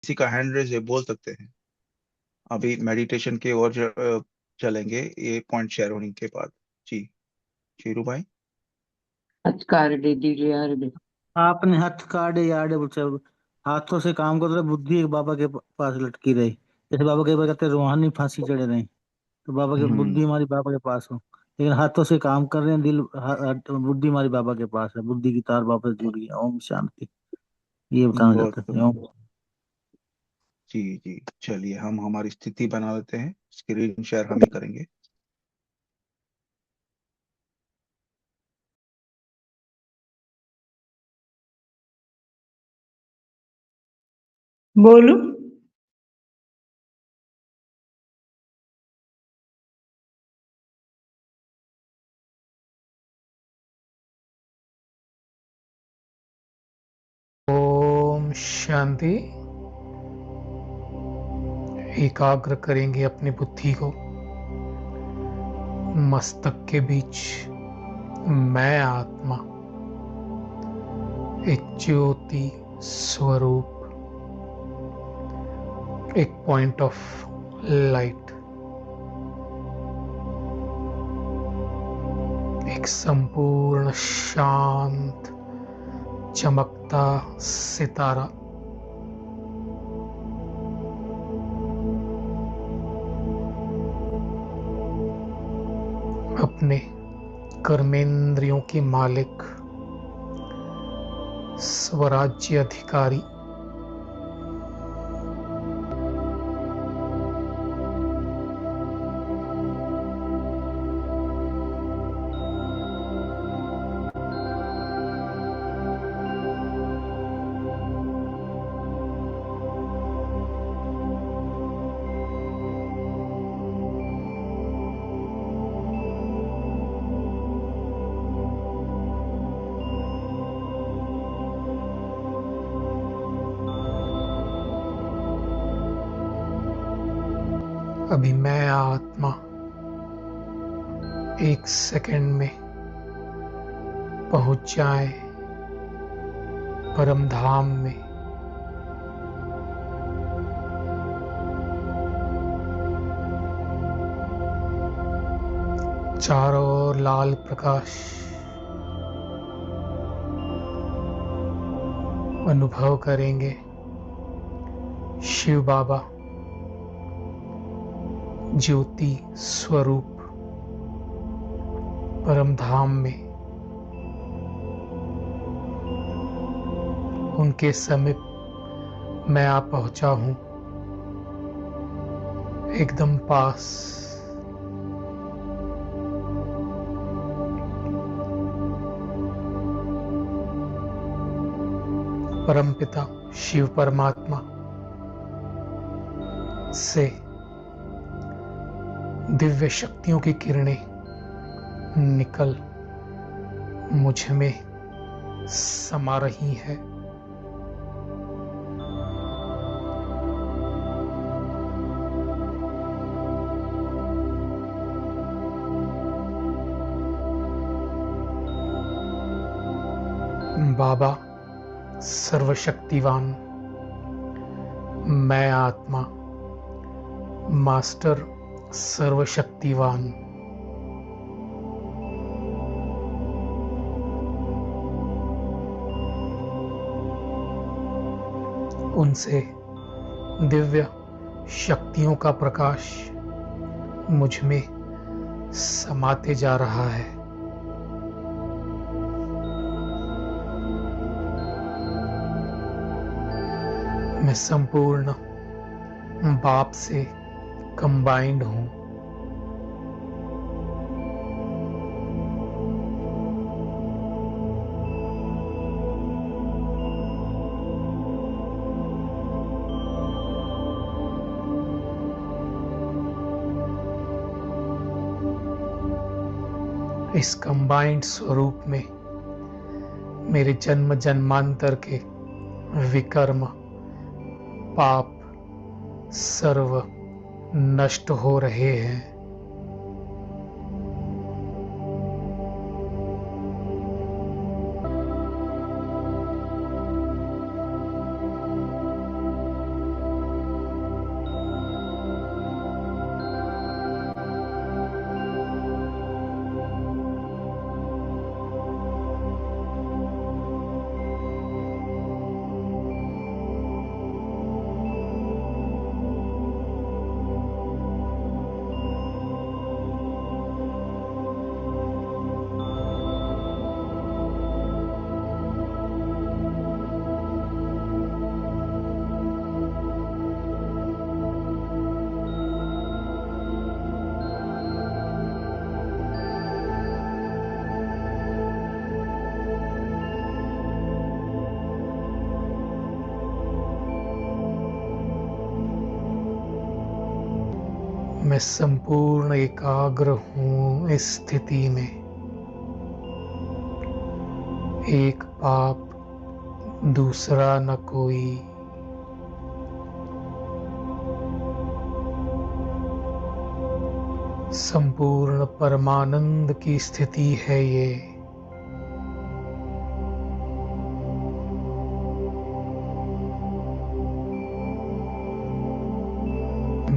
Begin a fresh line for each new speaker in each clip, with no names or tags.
किसी का hand raise है, बोल सकते हैं। अभी मेडिटेशन के और चलेंगे ये पॉइंट शेयर होने के बाद। जी, शीरू भाई।
हथकार दे दीजिए यार दे।
आपने हथ काटे यार्डे बच्चे, हाथों से काम कर रहे, बुद्धि एक बाबा के पास लटकी रही। जैसे बाबा के पास कहते हैं रूहानी फांसी चढ़े रहे, तो बाबा की बुद्धि
हम्म।
हमारी बाबा के पास हो। लेकिन हाथों से काम कर रहे हैं, बुद्धि हमारी बाबा के पास है, बुद्धि की तार बाबा से जुड़ी है। ओम शांति। ये बताना
बहुत
चाहते थे।
खूब।
ओम।
जी जी, चलिए हम हमारी स्थिति बना लेते हैं, स्क्रीन शेयर हम ही करेंगे।
बोलू।
ओम शांति। एकाग्र करेंगे अपनी बुद्धि को। मस्तक के बीच मैं आत्मा, एक ज्योति स्वरूप, एक पॉइंट ऑफ लाइट, एक संपूर्ण शांत चमकता सितारा, अपने कर्मेंद्रियों के मालिक, स्वराज्य अधिकारी, अभी मैं आत्मा एक सेकंड में पहुंच जाए परम धाम में। चारों ओर लाल प्रकाश अनुभव करेंगे। शिव बाबा ज्योति स्वरूप परम धाम में उनके समीप मैं आ पहुंचा हूं, एकदम पास। परमपिता शिव परमात्मा से दिव्य शक्तियों की किरणें निकल मुझ में समा रही है। बाबा सर्वशक्तिवान, मैं आत्मा मास्टर सर्वशक्तिवान, उनसे दिव्य शक्तियों का प्रकाश मुझ में समाते जा रहा है। मैं संपूर्ण बाप से कंबाइंड हूं। इस कंबाइंड स्वरूप में मेरे जन्म जन्मांतर के विकर्म पाप सर्व नष्ट हो रहे हैं। मैं संपूर्ण एकाग्र हूं इस स्थिति में। एक पाप दूसरा न कोई। संपूर्ण परमानंद की स्थिति है ये।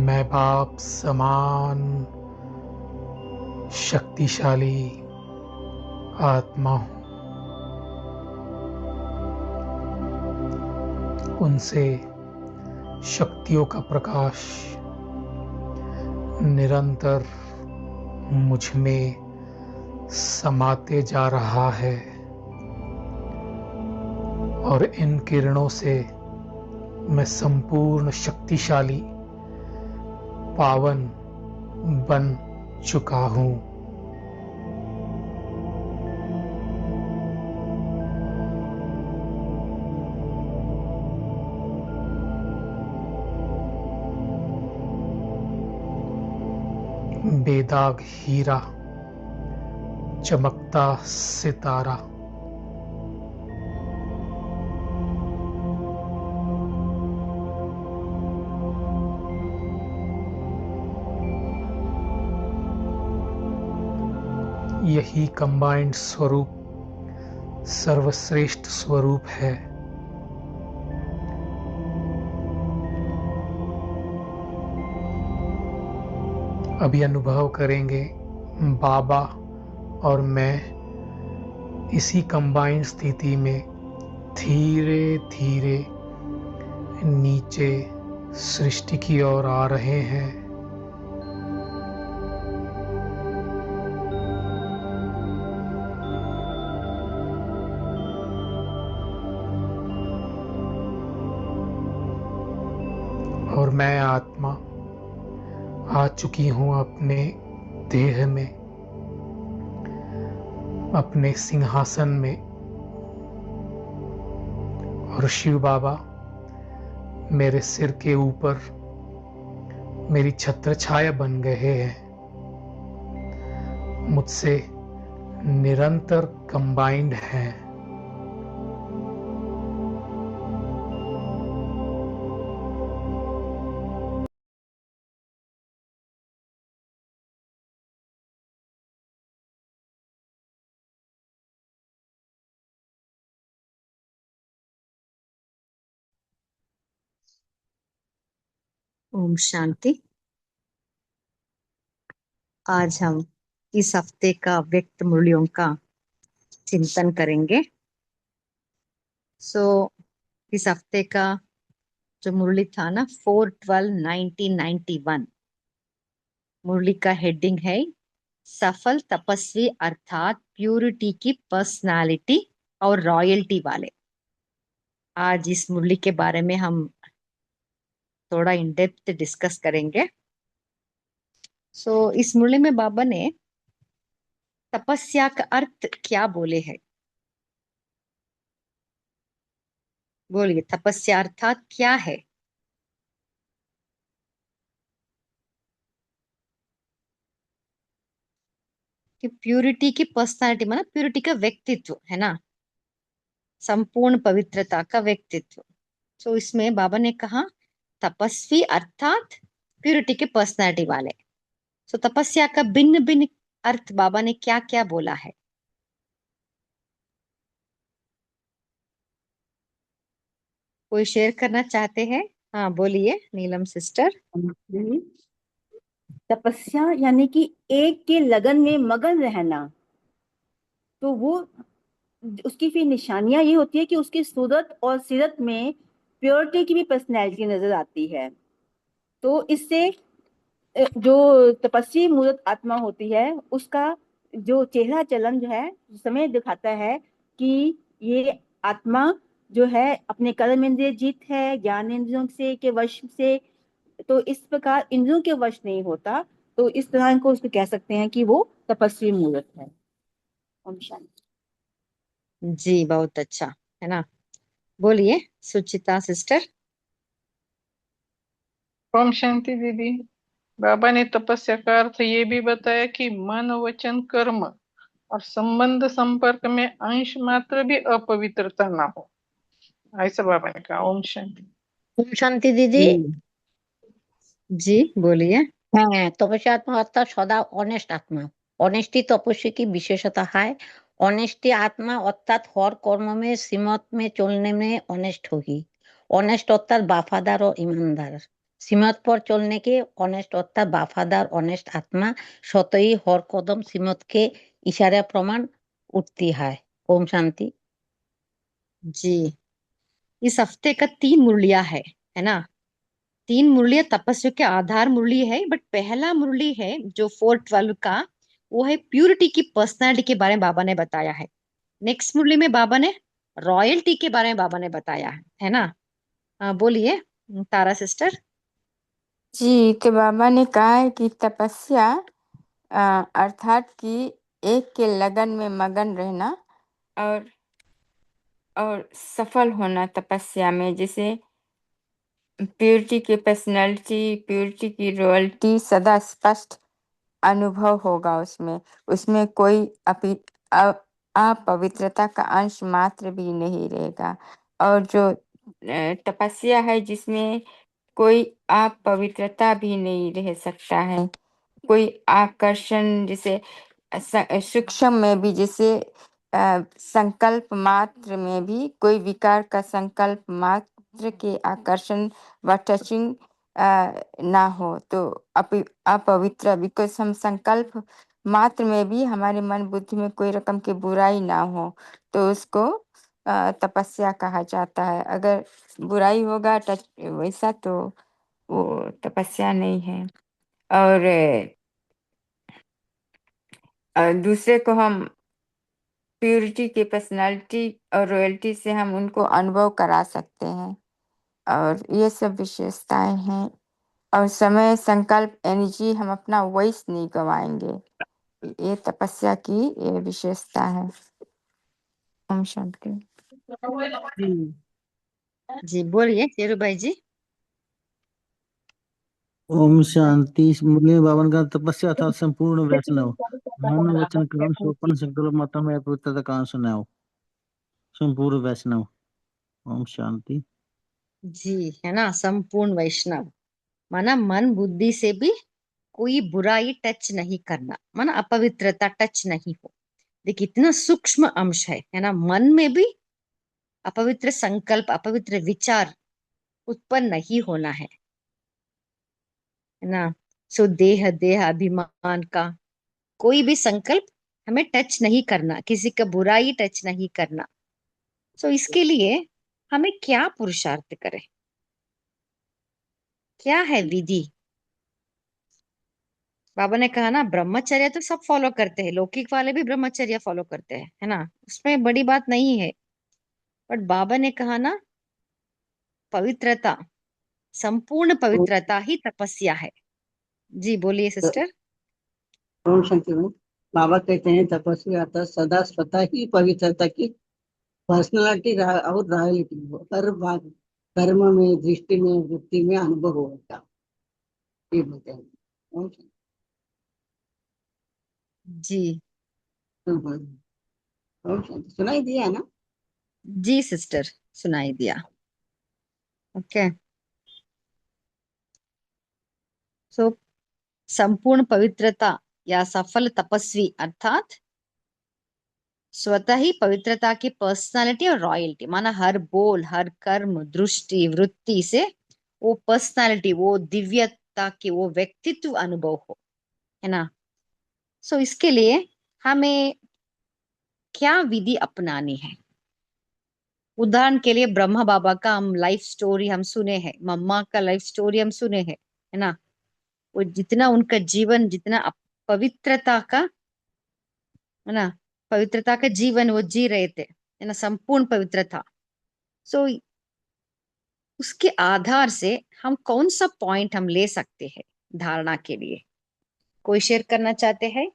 मैं बाप समान शक्तिशाली आत्मा हूं। उनसे शक्तियों का प्रकाश निरंतर मुझ में समाते जा रहा है और इन किरणों से मैं संपूर्ण शक्तिशाली पावन बन चुका हूं। बेदाग हीरा, चमकता सितारा। यही कंबाइंड स्वरूप सर्वश्रेष्ठ स्वरूप है। अभी अनुभव करेंगे बाबा और मैं इसी कंबाइंड स्थिति में धीरे धीरे नीचे सृष्टि की ओर आ रहे हैं। और मैं आत्मा आ चुकी हूं अपने देह में, अपने सिंहासन में। और शिव बाबा मेरे सिर के ऊपर मेरी छत्र छाया बन गए हैं, मुझसे निरंतर कंबाइंड हैं।
ओम शांति। आज हम इस हफ्ते का व्यक्त मूल्यों का चिंतन करेंगे। इस हफ्ते का जो मुरली था ना 4/12/1991, मुरली का हेडिंग है सफल तपस्वी अर्थात प्यूरिटी की पर्सनालिटी और रॉयल्टी वाले। आज इस मुरली के बारे में हम थोड़ा इन डेप्थ डिस्कस करेंगे। इस मुरली में बाबा ने तपस्या का अर्थ क्या बोले हैं? बोलिए, तपस्या अर्थात क्या है? कि प्यूरिटी की पर्सनालिटी माना प्यूरिटी का व्यक्तित्व है ना, संपूर्ण पवित्रता का व्यक्तित्व। इसमें बाबा ने कहा तपस्वी अर्थात प्यूरिटी के पर्सनालिटी वाले। तपस्या का भिन्न भिन्न अर्थ बाबा ने क्या क्या बोला है? कोई शेयर करना चाहते हैं? हाँ बोलिए नीलम सिस्टर।
तपस्या यानी कि एक के लगन में मगन रहना। तो वो उसकी फिर निशानियां ये होती है कि उसकी सूरत और सीरत में प्योरिटी की भी पर्सनैलिटी नजर आती है। तो इससे जो तपस्वी मूर्त आत्मा होती है उसका जो चेहरा चलन जो है समय दिखाता है कि ये आत्मा जो है अपने कर्म इंद्रिय जीत है, ज्ञान इंद्रियों से के वश से। तो इस प्रकार इंद्रियों के वश नहीं होता। तो इस तरह को उसको कह सकते हैं कि वो तपस्वी मूर्त है। ओम शांति।
जी बहुत अच्छा है ना। बोलिए सुचिता सिस्टर।
ओम शांति दीदी।
बाबा ने तपस्या का अर्थ ये भी बताया कि मन वचन कर्म और संबंध संपर्क में अंश मात्र भी अपवित्रता ना हो, ऐसा बाबा ने कहा। ओम शांति।
ओम शांति दीदी।
जी बोलिए।
হ্যাঁ, তপস্যা আত্মা অর্থাৎ সদা অনেস্ট আত্মা। অনেস্টি तपस्या की विशेषता है। ऑनेस्टी आत्मा अर्थात हर कर्म में सीमत में चलने में ऑनेस्ट होगी। ऑनेस्ट अर्थात वफादार और ईमानदार। सीमत पर चलने के ऑनेस्ट अर्थात वफादार ऑनेस्ट आत्मा स्वतः हर कदम सीमत के इशारे प्रमाण उठती है। ओम शांति।
जी, इस हफ्ते का 3 मुरलियां है ना। 3 मुरलियां तपस्या के आधार मुरली है, बट पहला मुरली है जो 412 का, वो है प्यूरिटी की पर्सनालिटी के बारे में बाबा ने बताया है। नेक्स्ट मुरली में बाबा ने रॉयल्टी के बारे में बाबा ने बताया है ना। बोलिए तारा सिस्टर।
जी, तो बाबा ने कहा है कि तपस्या अर्थात कि एक के लगन में मगन रहना और सफल होना तपस्या में, जैसे प्योरिटी की पर्सनैलिटी, प्योरिटी की रॉयल्टी सदा स्पष्ट अनुभव होगा उसमें। उसमें कोई अपवित्रता का अंश मात्र भी नहीं रहेगा। और जो तपस्या है जिसमें कोई अपवित्रता भी नहीं रह सकता है, कोई आकर्षण, जैसे सूक्ष्म में भी, जैसे संकल्प मात्र में भी कोई विकार का संकल्प मात्र के आकर्षण व टचिंग ना हो तो अपवित्र, बिकॉज हम संकल्प मात्र में भी हमारे मन बुद्धि में कोई रकम की बुराई ना हो तो उसको तपस्या कहा जाता है। अगर बुराई होगा टच वैसा तो वो तपस्या नहीं है। और दूसरे को हम प्योरिटी की पर्सनालिटी और रॉयल्टी से हम उनको अनुभव करा सकते हैं, और ये सब विशेषताएं हैं। और समय, संकल्प, एनर्जी, हम अपना वॉइस नहीं गवाएंगे। ये तपस्या की ये विशेषता है। ओम शांति।
जी बोलिए शेरू भाई जी।
ओम शांति। इस मुरली में बाबा का तपस्या अर्थात संपूर्ण वैष्णव मन वचन कर्म स्वप्न संकल्प मात्र में पवित्रता का सुनाओ। संपूर्ण वैष्णव। ओम शांति।
जी है ना, संपूर्ण वैष्णव माना मन बुद्धि से भी कोई बुराई टच नहीं करना, माना अपवित्रता टच नहीं हो। देखिए कितना सूक्ष्म अंश है ना। मन में भी अपवित्र संकल्प, अपवित्र विचार उत्पन्न नहीं होना है ना। सो देह अभिमान का कोई भी संकल्प हमें टच नहीं करना, किसी का बुराई टच नहीं करना। सो इसके लिए हमें क्या पुरुषार्थ करें, क्या है विधि। बाबा ने कहा ना ब्रह्मचर्य तो सब फॉलो करते हैं, लौकिक वाले भी ब्रह्मचर्य फॉलो करते हैं है ना, उसमें बड़ी बात नहीं है। बट बाबा ने कहा ना पवित्रता, संपूर्ण पवित्रता ही तपस्या है। जी बोलिए सिस्टर।
ओम शांति में बाबा कहते हैं तपस्या अर्थात सदा स्वतः ही पवित्रता की पर्सनालिटी और रॉयल्टी हो, हर बात कर्म में, दृष्टि में, वृत्ति में अनुभव होगा, ये बोलते हैं। ओम शांति।
जी
ओम शांति। सुनाई दिया ना?
जी सिस्टर सुनाई दिया। ओके। सो संपूर्ण पवित्रता या सफल तपस्वी अर्थात स्वतः ही पवित्रता की पर्सनालिटी और रॉयल्टी, माना हर बोल, हर कर्म, दृष्टि, वृत्ति से वो पर्सनालिटी, वो दिव्यता की, वो व्यक्तित्व अनुभव हो, है ना। सो इसके लिए हमें क्या विधि अपनानी है। उदाहरण के लिए ब्रह्मा बाबा का हम लाइफ स्टोरी हम सुने हैं, मम्मा का लाइफ स्टोरी हम सुने हैं, है ना। वो जितना उनका जीवन, जितना पवित्रता का, है ना, पवित्रता का जीवन वो जी रहे थे, है ना, संपूर्ण पवित्रता। सो उसके आधार से हम कौन सा पॉइंट हम ले सकते हैं धारणा के लिए, कोई शेयर करना चाहते हैं।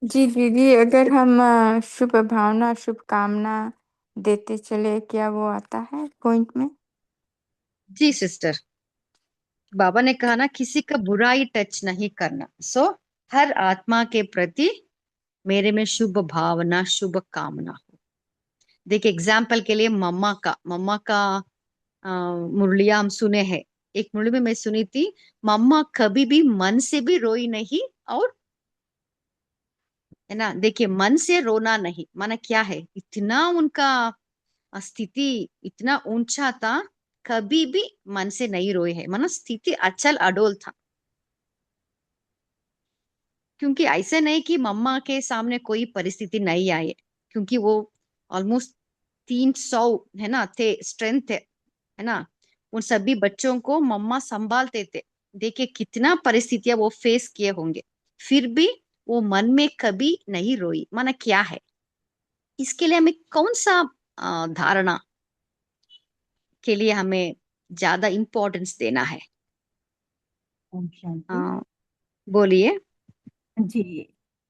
जी दीदी, अगर हम शुभ भावना, शुभ कामना देते चले, क्या वो आता है पॉइंट में?
जी सिस्टर बाबा ने कहा ना किसी का बुराई टच नहीं करना। सो हर आत्मा के प्रति मेरे में शुभ भावना शुभ कामना हो। देखिए एग्जाम्पल के लिए मम्मा का मुरलिया हम सुने हैं। एक मुरली में मैं सुनी थी, मम्मा कभी भी मन से भी रोई नहीं, और है ना, देखिए मन से रोना नहीं माना क्या है, इतना उनका स्थिति इतना ऊंचा था, कभी भी मन से नहीं रोए है, माना स्थिति अचल अडोल था। क्योंकि ऐसे नहीं कि मम्मा के सामने कोई परिस्थिति नहीं आई है, क्योंकि वो ऑलमोस्ट 300 है ना थे, स्ट्रेंथ है ना, उन सभी बच्चों को मम्मा संभालते थे। देखिए कितना परिस्थितियां वो फेस किए होंगे, फिर भी वो मन में कभी नहीं रोई, माना क्या है। इसके लिए हमें कौन सा धारणा के लिए हमें ज्यादा इम्पोर्टेंस देना है?
ओम
अ,
शांति।
बोलिए।
जी,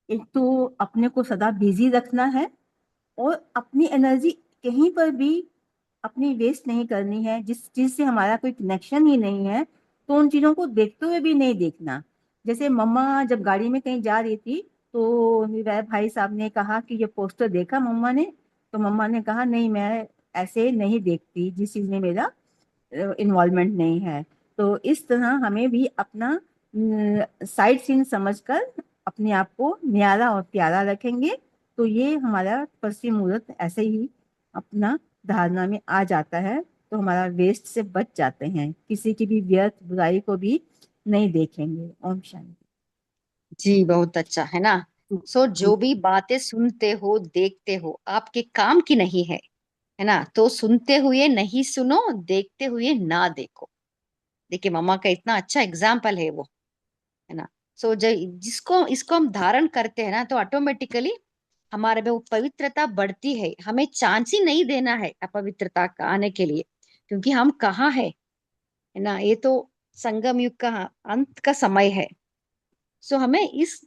एक तो अपने को सदा बिजी रखना है और अपनी एनर्जी कहीं पर भी अपनी वेस्ट नहीं करनी है। जिस चीज से हमारा कोई कनेक्शन ही नहीं है तो उन चीजों को देखते हुए भी नहीं देखना। जैसे मम्मा जब गाड़ी में कहीं जा रही थी तो मेरे भाई साहब ने कहा कि ये पोस्टर देखा मम्मा ने, तो मम्मा ने कहा नहीं मैं ऐसे नहीं देखती जिस चीज में मेरा इन्वॉल्वमेंट नहीं है। तो इस तरह हमें भी अपना साइड सीन समझकर अपने आप को न्यारा और प्यारा रखेंगे तो ये हमारा पश्चिम मुहूर्त ऐसे ही अपना धारणा में आ जाता है, तो हमारा वेस्ट से बच जाते हैं, किसी की भी व्यर्थ बुराई को भी नहीं देखेंगे। ओम शांति।
जी बहुत अच्छा है ना। सो जो भी बातें सुनते हो देखते हो आपके काम की नहीं है ना, तो सुनते हुए नहीं सुनो, देखते हुए ना देखो। देखिए मम्मा का इतना अच्छा एग्जाम्पल है वो, है ना। सो जिसको इसको हम धारण करते हैं ना, तो ऑटोमेटिकली हमारे में वो पवित्रता बढ़ती है। हमें चांस ही नहीं देना है अपवित्रता का आने के लिए, क्योंकि हम कहाँ है ना, ये तो संगम युग का अंत का समय है। सो हमें इस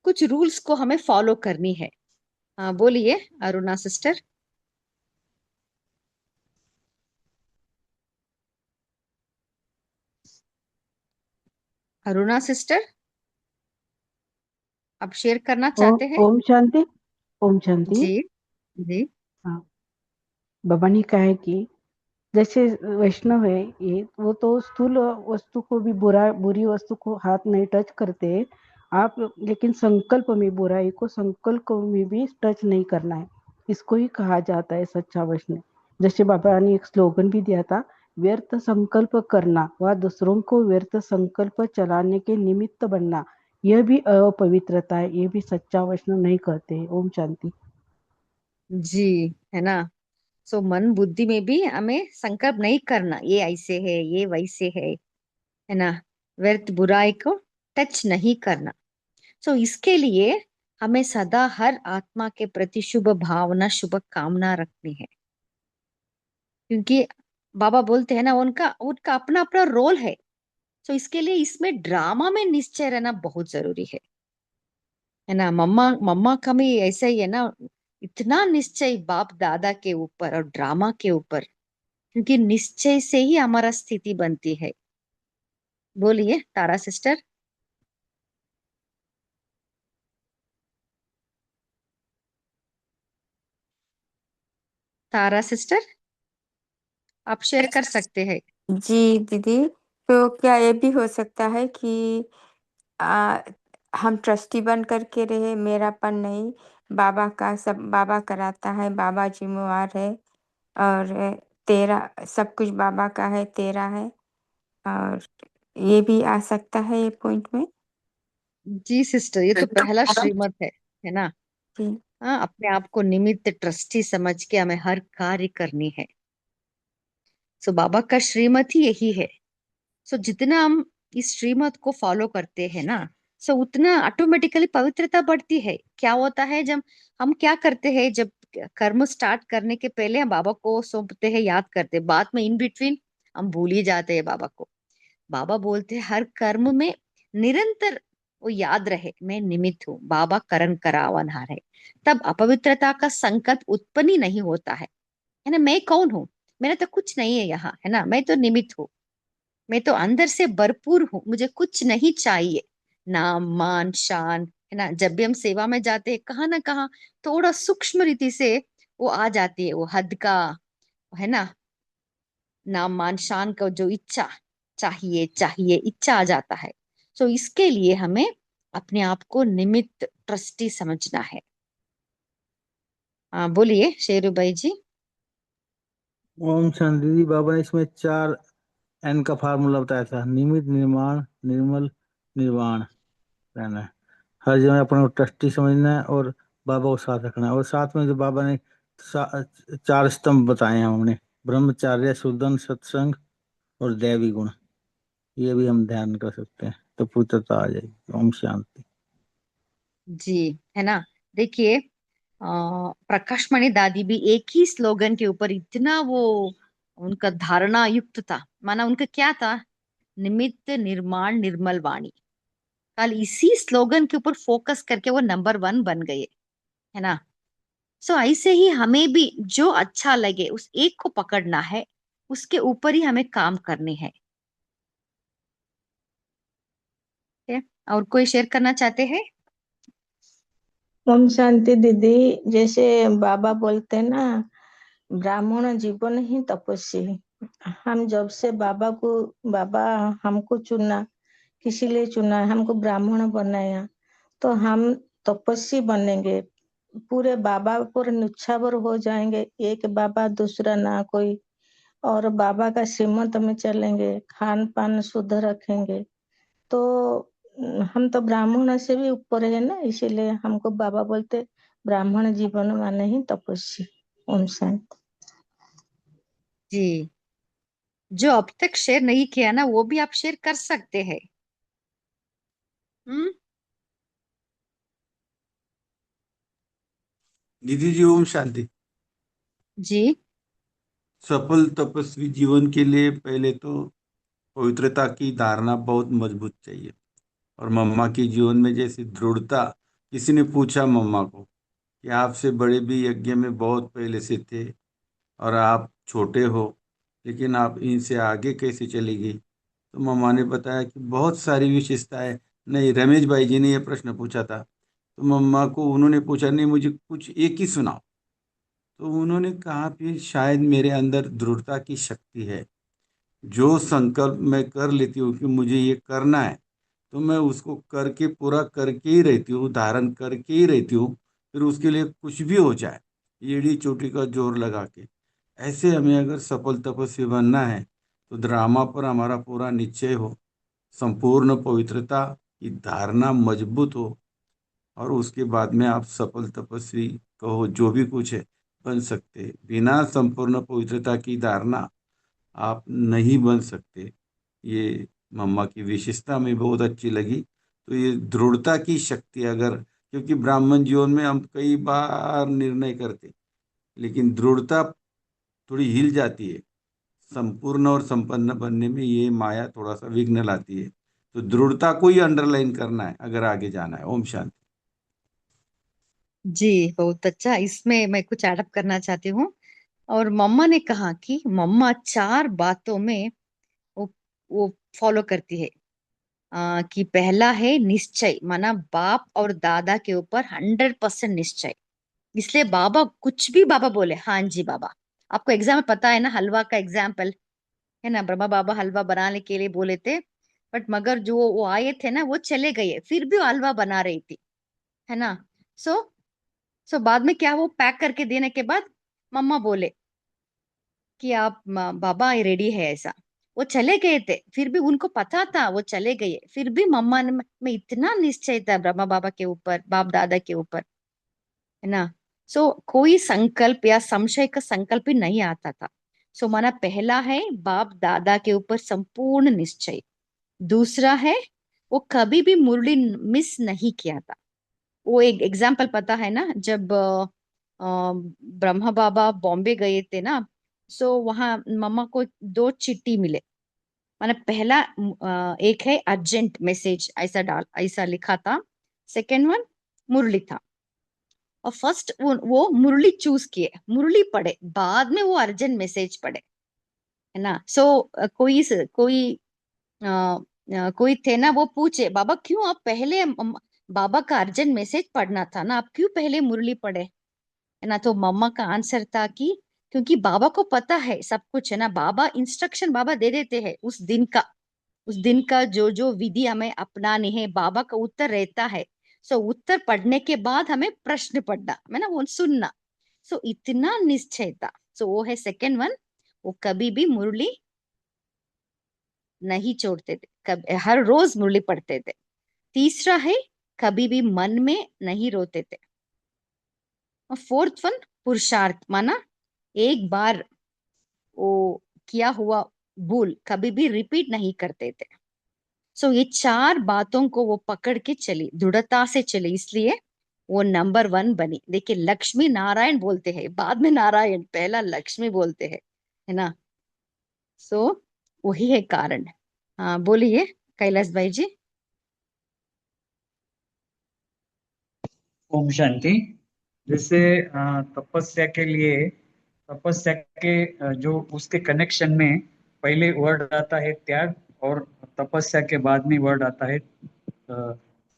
कुछ रूल्स को हमें फॉलो करनी है। हाँ बोलिए अरुणा सिस्टर। अरुणा सिस्टर आप शेयर करना
ओम
चाहते हैं?
ओम शांति। ओम शांति।
जी जी।
हाँ, बाबा ने कहा है कि जैसे वैष्णव है ये, वो तो स्थूल वस्तु को भी बुरी वस्तु को हाथ नहीं टच करते आप, लेकिन संकल्प में बुराई को संकल्प में भी टच नहीं करना है, इसको ही कहा जाता है सच्चा वैष्णव। जैसे बाबा ने एक स्लोगन भी दिया था, व्यर्थ संकल्प करना व दूसरों को व्यर्थ संकल्प चलाने के निमित्त बनना, यह भी अपवित्रता है, ये भी सच्चा वैष्णव नहीं करते। ओम शांति।
जी है ना। सो मन बुद्धि में भी हमें संकल्प नहीं करना, ये ऐसे है ये वैसे है ना, व्यर्थ बुराई को टच नहीं करना। सो इसके लिए हमें सदा हर आत्मा के प्रति शुभ भावना शुभ कामना रखनी है। क्योंकि बाबा बोलते हैं ना, उनका उनका अपना अपना रोल है। सो इसके लिए इसमें ड्रामा में निश्चय रहना बहुत जरूरी है ना। मम्मा मम्मा का भी ऐसा ही है ना, इतना निश्चय बाप दादा के ऊपर और ड्रामा के ऊपर, क्योंकि निश्चय से ही हमारा स्थिति बनती है। बोलिए तारा सिस्टर। तारा सिस्टर आप शेयर कर सकते हैं।
जी दीदी, तो क्या ये भी हो सकता है कि आ, हम ट्रस्टी बन करके रहे, मेरापन नहीं, बाबा का सब बाबा कराता है, बाबा जिम्मेवार है, और तेरा सब कुछ बाबा का है, तेरा है, और ये भी आ सकता है ये पॉइंट में।
जी सिस्टर, ये तो पहला श्रीमत है ना।
जी
हाँ, अपने आप को निमित्त ट्रस्टी समझ के हमें हर कार्य करनी है। सो बाबा का श्रीमत ही यही है। सो जितना हम इस श्रीमत को फॉलो करते हैं ना, सो उतना ऑटोमेटिकली पवित्रता बढ़ती है। क्या होता है जब हम क्या करते हैं, जब कर्म स्टार्ट करने के पहले हम बाबा को सौंपते हैं, याद करते हैं, बाद में इन बिटवीन हम भूल ही जाते हैं बाबा को। बाबा बोलते हैं हर कर्म में निरंतर वो याद रहे, मैं निमित्त हूँ, बाबा करण करावनहार है। तब अपवित्रता का संकल्प उत्पन्न ही नहीं होता है ना। मैं कौन हूँ, मेरा तो कुछ नहीं है यहाँ, है ना, मैं तो निमित्त हूँ। मैं तो अंदर से भरपूर हूँ, मुझे कुछ नहीं चाहिए, नाम मान शान, है ना। जब भी हम सेवा में जाते हैं कहाँ ना कहाँ थोड़ा सूक्ष्म रीति से वो आ जाती है, वो हद का, है ना, नाम मान शान का जो इच्छा, चाहिए चाहिए इच्छा आ जाता है। सो इसके लिए हमें अपने आप को निमित्त ट्रस्टी समझना है। हाँ बोलिए शेरू भाई जी।
ओम शांति। दीदी बाबा ने इसमें 4 एन का फार्मूला बताया था। निमित, निर्माण, निर्मल, निर्वाण रहना है। हर जगह अपने को ट्रस्टी समझना है और बाबा को साथ रखना है। और साथ में जो बाबा ने 4 स्तंभ बताए हैं हमने, ब्रह्मचार्य, सुदन, सत्संग और दैवी गुण, ये भी हम ध्यान कर सकते हैं तो पूर्णता आ जाएगी। ओम शांति।
जी, है ना। देखिए प्रकाश मणि दादी भी एक ही स्लोगन के ऊपर इतना वो उनका धारणा युक्त था, माना उनका क्या था, निमित्त निर्माण निर्मल वाणी। कल इसी स्लोगन के ऊपर फोकस करके वो नंबर 1 बन गए, है ना। सो ऐसे ही हमें भी जो अच्छा लगे उस एक को पकड़ना है, उसके ऊपर ही हमें काम करने हैं। ठीक है? और कोई शेयर करना चाहते हैं?
ओम शांति दीदी। जैसे बाबा बोलते हैं ना, ब्राह्मण जीवन ही तपस्वी। हम जब से बाबा हमको चुना, किसी लिए चुना, हमको ब्राह्मण बनाया, तो हम तपस्वी बनेंगे, पूरे बाबा पर निछावर हो जाएंगे। एक बाबा दूसरा ना कोई, और बाबा का श्रीमत में चलेंगे, खान पान शुद्ध रखेंगे। तो हम तो ब्राह्मण से भी ऊपर है ना, इसीलिए हमको बाबा बोलते ब्राह्मण जीवन माने ही तपस्वी। ओम शांति।
जी, जो अब तक शेयर नहीं किया ना वो भी आप शेयर कर सकते हैं। हम्म।
दीदी जी ओम शांति।
जी।
सफल तपस्वी जीवन के लिए पहले तो पवित्रता की धारणा बहुत मजबूत चाहिए। और मम्मा के जीवन में जैसी दृढ़ता, किसी ने पूछा मम्मा को कि आपसे बड़े भी यज्ञ में बहुत पहले से थे और आप छोटे हो, लेकिन आप इनसे आगे कैसे चली गई? तो मम्मा ने बताया कि बहुत सारी विशेषताएं। नहीं, रमेश भाई जी ने यह प्रश्न पूछा था, तो मम्मा को उन्होंने पूछा, नहीं मुझे कुछ एक ही सुनाओ। तो उन्होंने कहा कि शायद मेरे अंदर दृढ़ता की शक्ति है। जो संकल्प मैं कर लेती हूँ कि मुझे ये करना है, तो मैं उसको करके पूरा करके ही रहती हूँ, धारण करके ही रहती हूँ। फिर उसके लिए कुछ भी हो जाए, एड़ी चोटी का जोर लगा के। ऐसे हमें अगर सफल तपस्वी बनना है तो ड्रामा पर हमारा पूरा निश्चय हो, संपूर्ण पवित्रता की धारणा मजबूत हो, और उसके बाद में आप सफल तपस्वी कहो जो भी कुछ है बन सकते। बिना संपूर्ण पवित्रता की धारणा आप नहीं बन सकते। ये मम्मा की विशेषता में बहुत अच्छी लगी। तो ये दृढ़ता की शक्ति, अगर, क्योंकि ब्राह्मण जीवन में हम कई बार निर्णय करते, लेकिन दृढ़ता थोड़ी हिल जाती है। संपूर्ण और संपन्न बनने में ये माया थोड़ा सा विघ्न लाती है। तो दृढ़ता को ही अंडरलाइन करना है अगर आगे जाना है। ओम शांति।
जी बहुत अच्छा, इसमें मैं कुछ एडअप करना चाहती हूँ। और मम्मा ने कहा कि मम्मा 4 बातों में वो फॉलो करती है। कि पहला है निश्चय, माना बाप और दादा के ऊपर 100% निश्चय। इसलिए बाबा कुछ भी बाबा बोले हाँ जी बाबा। आपको एग्जाम्पल पता है ना, हलवा का एग्जाम्पल है ना, ब्रह्मा बाबा हलवा बनाने के लिए बोले थे, बट मगर जो वो आए थे ना वो चले गए, फिर भी वो हलवा बना रही थी, है ना। सो बाद में क्या, वो पैक करके देने के बाद मम्मा बोले कि आप बाबा रेडी है ऐसा। वो चले गए थे, फिर भी उनको पता था वो चले गए, फिर भी मम्मा ने में इतना निश्चय था ब्रह्मा बाबा के ऊपर, बाप दादा के ऊपर, है ना। सो कोई संकल्प या संशय का संकल्प ही नहीं आता था। सो माना पहला है बाप दादा के ऊपर संपूर्ण निश्चय। दूसरा है वो कभी भी मुरली मिस नहीं किया था। वो एक एग्जाम्पल पता है ना, जब ब्रह्मा बाबा बॉम्बे गए थे ना, सो वहां मम्मा को 2 चिट्ठी मिले। माने पहला एक है अर्जेंट मैसेज, ऐसा लिखा था। सेकेंड वन मुरली था। और फर्स्ट वो मुरली चूज किए, मुरली पढ़े, बाद में वो अर्जेंट मैसेज पढ़े, है ना। सो कोई कोई थे ना, वो पूछे बाबा क्यों आप पहले बाबा का अर्जेंट मैसेज पढ़ना था ना, आप क्यों पहले मुरली पढ़े, है ना। तो मम्मा का आंसर था कि क्योंकि बाबा को पता है सब कुछ, है ना। बाबा इंस्ट्रक्शन बाबा दे देते हैं उस दिन का जो जो विधि हमें अपनानी है, बाबा का उत्तर रहता है। सो उत्तर पढ़ने के बाद हमें प्रश्न पढ़ना, है ना, वो सुनना। सो इतना निश्चय था। सो वो है सेकेंड वन, वो कभी भी मुरली नहीं छोड़ते थे, हर रोज मुरली पढ़ते थे। तीसरा है कभी भी मन में नहीं रोते थे। और फोर्थ वन पुरुषार्थ, माना एक बार वो किया हुआ भूल कभी भी रिपीट नहीं करते थे। सो ये चार बातों को वो पकड़ के चली, दृढ़ता से चली, इसलिए वो नंबर वन बनी। देखिए लक्ष्मी नारायण बोलते हैं, बाद में नारायण, पहला लक्ष्मी बोलते हैं, है ना। सो वही है कारण। हाँ बोलिए कैलाश भाई जी।
ओम शांति। जैसे तपस्या के लिए, तपस्या के जो उसके कनेक्शन में पहले वर्ड आता है त्याग, और तपस्या के बाद में वर्ड आता है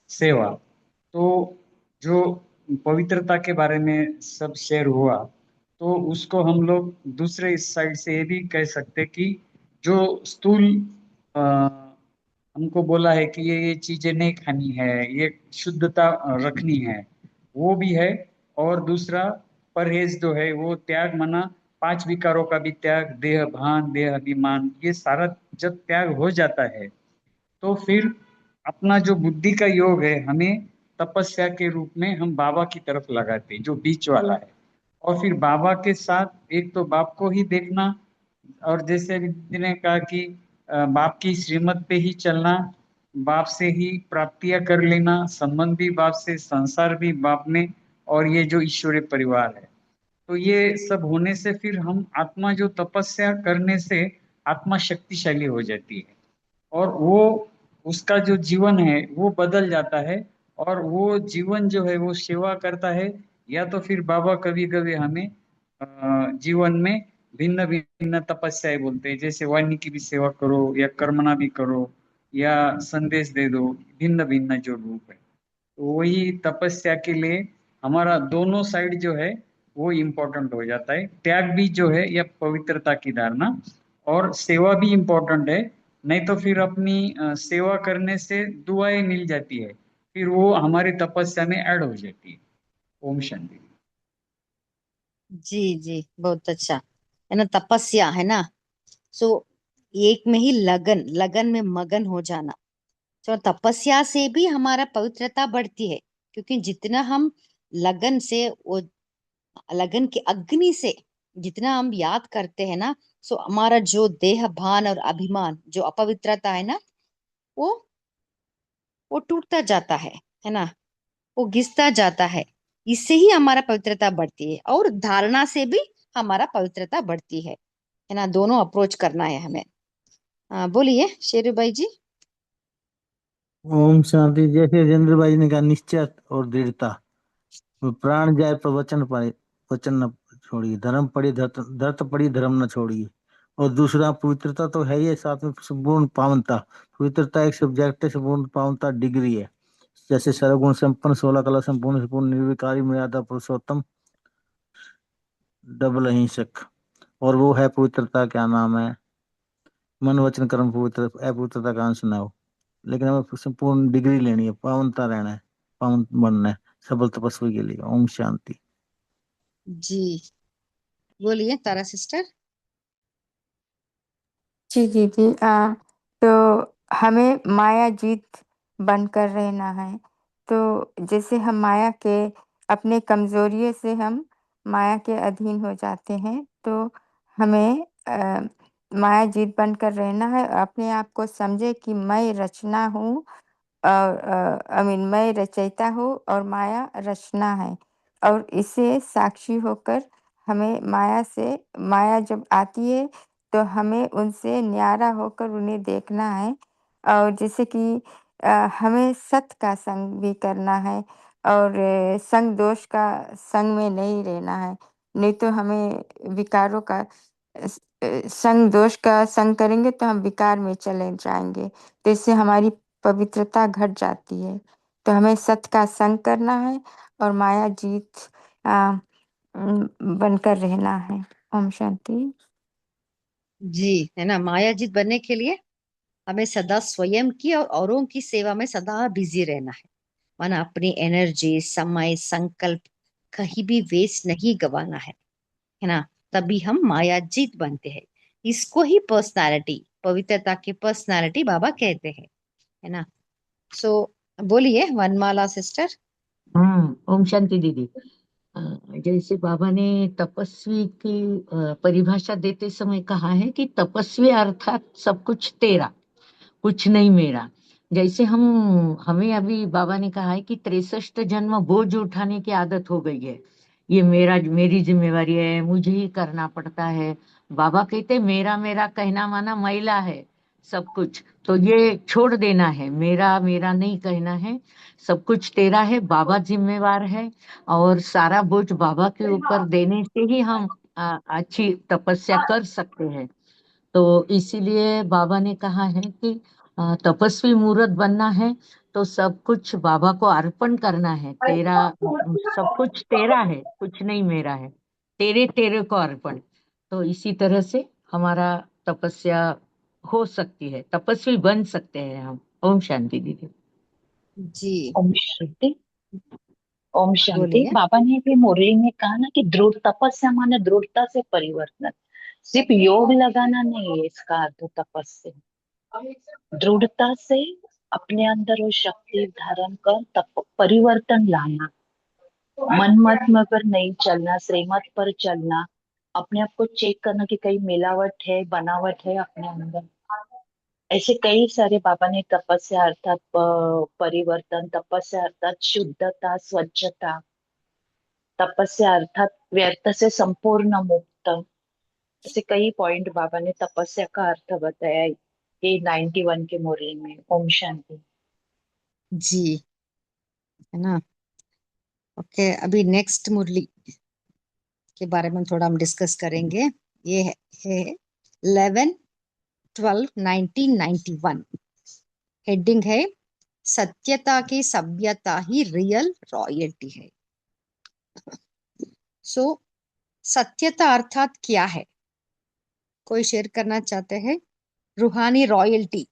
सेवा। तो जो पवित्रता के बारे में सब शेयर हुआ, तो उसको हम लोग दूसरे इस साइड से ये भी कह सकते कि जो स्थूल अ, हमको बोला है कि ये चीजें नहीं खानी है, ये शुद्धता रखनी है, वो भी है। और दूसरा परहेज जो है वो त्याग, माना पांच विकारों का भी त्याग, देह भान देह अभिमान, ये सारा जब त्याग हो जाता है तो फिर अपना जो बुद्धि का योग है हमें तपस्या के रूप में हम बाबा की तरफ लगाते हैं, जो बीच वाला है। और फिर बाबा के साथ एक तो बाप को ही देखना, और जैसे अभी दीदी ने कहा कि बाप की श्रीमत पे ही चलना, बाप से ही प्राप्तियां कर लेना, संबंध भी बाप से, संसार भी बाप में, और ये जो ईश्वरीय परिवार है। तो ये सब होने से फिर हम आत्मा जो तपस्या करने से आत्मा शक्तिशाली हो जाती है, और वो उसका जो जीवन है वो बदल जाता है। और वो जीवन जो है वो सेवा करता है। या तो फिर बाबा कभी कभी हमें जीवन में भिन्न भिन्न तपस्याएं बोलते हैं, जैसे वाणी की भी सेवा करो या कर्मणा भी करो या संदेश दे दो, भिन्न भिन्न जो रूप है। तो वही तपस्या के लिए हमारा दोनों साइड जो है वो इम्पोर्टेंट हो जाता है। त्याग भी जो है या पवित्रता की धारणा, और सेवा भी इम्पोर्टेंट है। नहीं तो फिर अपनी सेवा करने से दुआएं मिल जाती है, फिर वो हमारी तपस्या में ऐड हो जाती है। ओम शांति।
जी जी बहुत अच्छा, है ना, तपस्या, है ना। सो एक में ही लगन, लगन में मगन हो जाना। तो तपस्या से भी हमारा पवित्रता बढ़ती है, क्योंकि जितना हम लगन से, वो लगन की अग्नि से जितना हम याद करते हैं ना, सो हमारा जो देह भान और अभिमान, जो अपवित्रता है ना, वो वो टूटता जाता है ना, वो घिसता जाता है। इससे ही हमारा पवित्रता बढ़ती है, और धारणा से भी हमारा पवित्रता बढ़ती है ना। दोनों अप्रोच करना है हमें। बोलिए शेरू भाई जी।
ओम शांति। जैसे राजेंद्र भाई ने कहा निश्चय और दृढ़ता, प्राण जाए पर वचन पाए, वचन न छोड़िए, धर्म पड़ी धर्त धर्त पड़ी धर्म न छोड़िए। और दूसरा पवित्रता तो है ही है, साथ में संपूर्ण पावनता। पवित्रता एक सब्जेक्ट है, संपूर्ण पावनता डिग्री है। जैसे सर्वगुण संपन्न, 16 कला संपूर्ण, संपूर्ण निर्विकारी, मर्यादा पुरुषोत्तम, डबल अहिंसक। और वो है पवित्रता, क्या नाम है, मन वचन कर्म पवित्र, अपवित्रता का अंश न हो। लेकिन हमें संपूर्ण डिग्री लेनी है, पावनता रहना है, पावन बनना है सबल तपस्वी के लिए। ओम शांति।
जी बोलिए तारा सिस्टर।
जी दीदी, तो हमें माया जीत बनकर रहना है। तो जैसे हम माया के, अपने कमजोरियों से हम माया के अधीन हो जाते हैं, तो हमें माया जीत बनकर रहना है। अपने आप को समझे कि मैं रचना हूँ, और मैं रचयिता हूँ और माया रचना है। और इसे साक्षी होकर हमें माया जब आती है तो हमें उनसे न्यारा होकर उन्हें देखना है। और जैसे कि हमें सत्य का संग भी करना है, और संग दोष का संग में नहीं रहना है, नहीं तो हमें विकारों का संग दोष का संग करेंगे तो हम विकार में चले जाएंगे, तो इससे हमारी पवित्रता घट जाती है। तो हमें सत्य का संग करना है और माया जीत बनकर रहना है। ओम शांति।
जी, है ना। माया जीत बनने के लिए हमें सदा स्वयं की और औरों की सेवा में सदा बिजी रहना है, माना अपनी एनर्जी, समय, संकल्प कहीं भी वेस्ट नहीं गवाना है ना। तभी हम माया जीत बनते हैं। इसको ही पर्सनालिटी, पवित्रता की पर्सनालिटी बाबा कहते हैं, है ना। सो बोलिए वनमाला सिस्टर।
ओम शांति दीदी। जैसे बाबा ने तपस्वी की परिभाषा देते समय कहा है कि तपस्वी अर्थात सब कुछ तेरा, कुछ नहीं मेरा। जैसे हमें अभी बाबा ने कहा है कि 63 जन्म बोझ उठाने की आदत हो गई है, ये मेरी जिम्मेवारी है, मुझे ही करना पड़ता है। बाबा कहते मेरा मेरा कहना माना मैला है सब कुछ, तो ये छोड़ देना है, मेरा मेरा नहीं कहना है, सब कुछ तेरा है, बाबा जिम्मेवार है। और सारा बोझ बाबा के ऊपर देने से ही हम अच्छी तपस्या कर सकते हैं। तो इसीलिए बाबा ने कहा है कि तपस्वी मूर्त बनना है तो सब कुछ बाबा को अर्पण करना है। तेरा सब कुछ तेरा है, कुछ नहीं मेरा है, तेरे तेरे को अर्पण। तो इसी तरह से हमारा तपस्या हो सकती है, तपस्वी बन सकते हैं हम। ओम शांति दीदी।
जी
ओम शांति। ओम शांति।
बोलिए।
बाबा ने भी मुरली में कहा ना कि दृढ़ तपस्या माने दृढ़ता से परिवर्तन, सिर्फ योग लगाना नहीं है इसका अर्थ तपस्या। दृढ़ता से अपने अंदर वो शक्ति धारण कर परिवर्तन लाना, मनमत में पर नहीं चलना, श्रीमत पर चलना, अपने आप को चेक करना कि कहीं मिलावट है, बनावट है अपने अंदर। ऐसे कई सारे बाबा ने तपस्या अर्थात परिवर्तन, तपस्या अर्थात शुद्धता, स्वच्छता, तपस्या अर्थात व्यर्थ से संपूर्ण मुक्त, ऐसे कई पॉइंट बाबा ने तपस्या का अर्थ बताया ये 91 के मुरली में। ओम शांति।
जी, है ना। ओके, अभी नेक्स्ट मुरली के बारे में थोड़ा हम डिस्कस करेंगे। ये है 11/12/1991। हेडिंग है सत्यता की सभ्यता ही रियल रॉयल्टी है। सो सत्यता अर्थात क्या है, कोई शेयर करना चाहते हैं? रूहानी रॉयल्टी,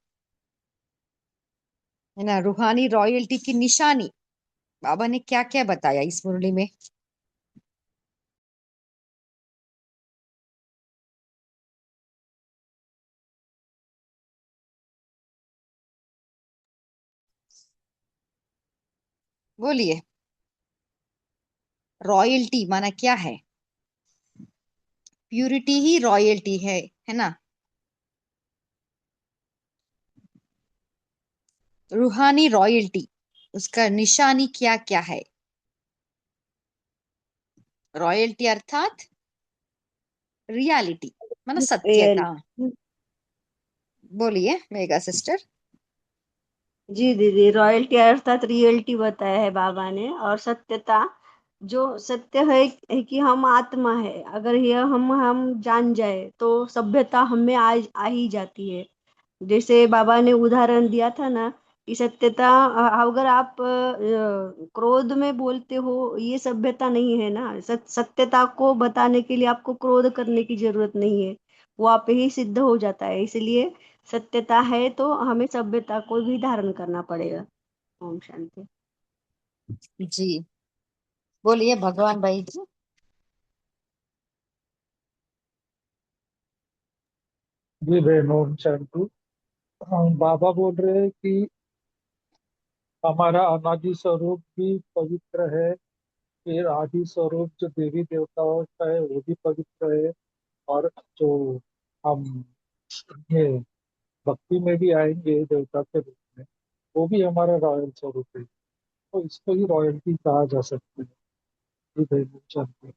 है ना। रूहानी रॉयल्टी की निशानी बाबा ने क्या क्या बताया इस मुरली में? बोलिए। रॉयल्टी माना क्या है? प्यूरिटी ही रॉयल्टी है ना। रूहानी रॉयल्टी, उसका निशानी क्या क्या है? रॉयल्टी अर्थात रियलिटी, माना सत्यता। बोलिए मेगा सिस्टर।
जी दीदी, रॉयल्टी अर्थात रियलिटी बताया है बाबा ने। और सत्यता, जो सत्य है कि हम आत्मा है, अगर यह हम जान जाए तो सभ्यता हमें आ ही जाती है। जैसे बाबा ने उदाहरण दिया था ना कि सत्यता, अगर आप क्रोध में बोलते हो, ये सभ्यता नहीं है ना। सत्यता को बताने के लिए आपको क्रोध करने की जरूरत नहीं है, वो आप ही सिद्ध हो जाता है। इसलिए सत्यता है तो हमें सभ्यता को भी धारण करना पड़ेगा। ओम शांति।
जी बोलिए भगवान भाई जी।
जी बहन, ओम शांति। बाबा बोल रहे हैं कि हमारा अनादि स्वरूप भी पवित्र है, फिर आदि स्वरूप जो देवी देवताओं का है वो भी पवित्र है, और जो हम ये भक्ति में भी आएंगे देवता के रूप में, वो भी हमारा रॉयल स्वरूप है। तो इसको ही रॉयल्टी कहा जा सकता है। जी बहन, ओम शांति।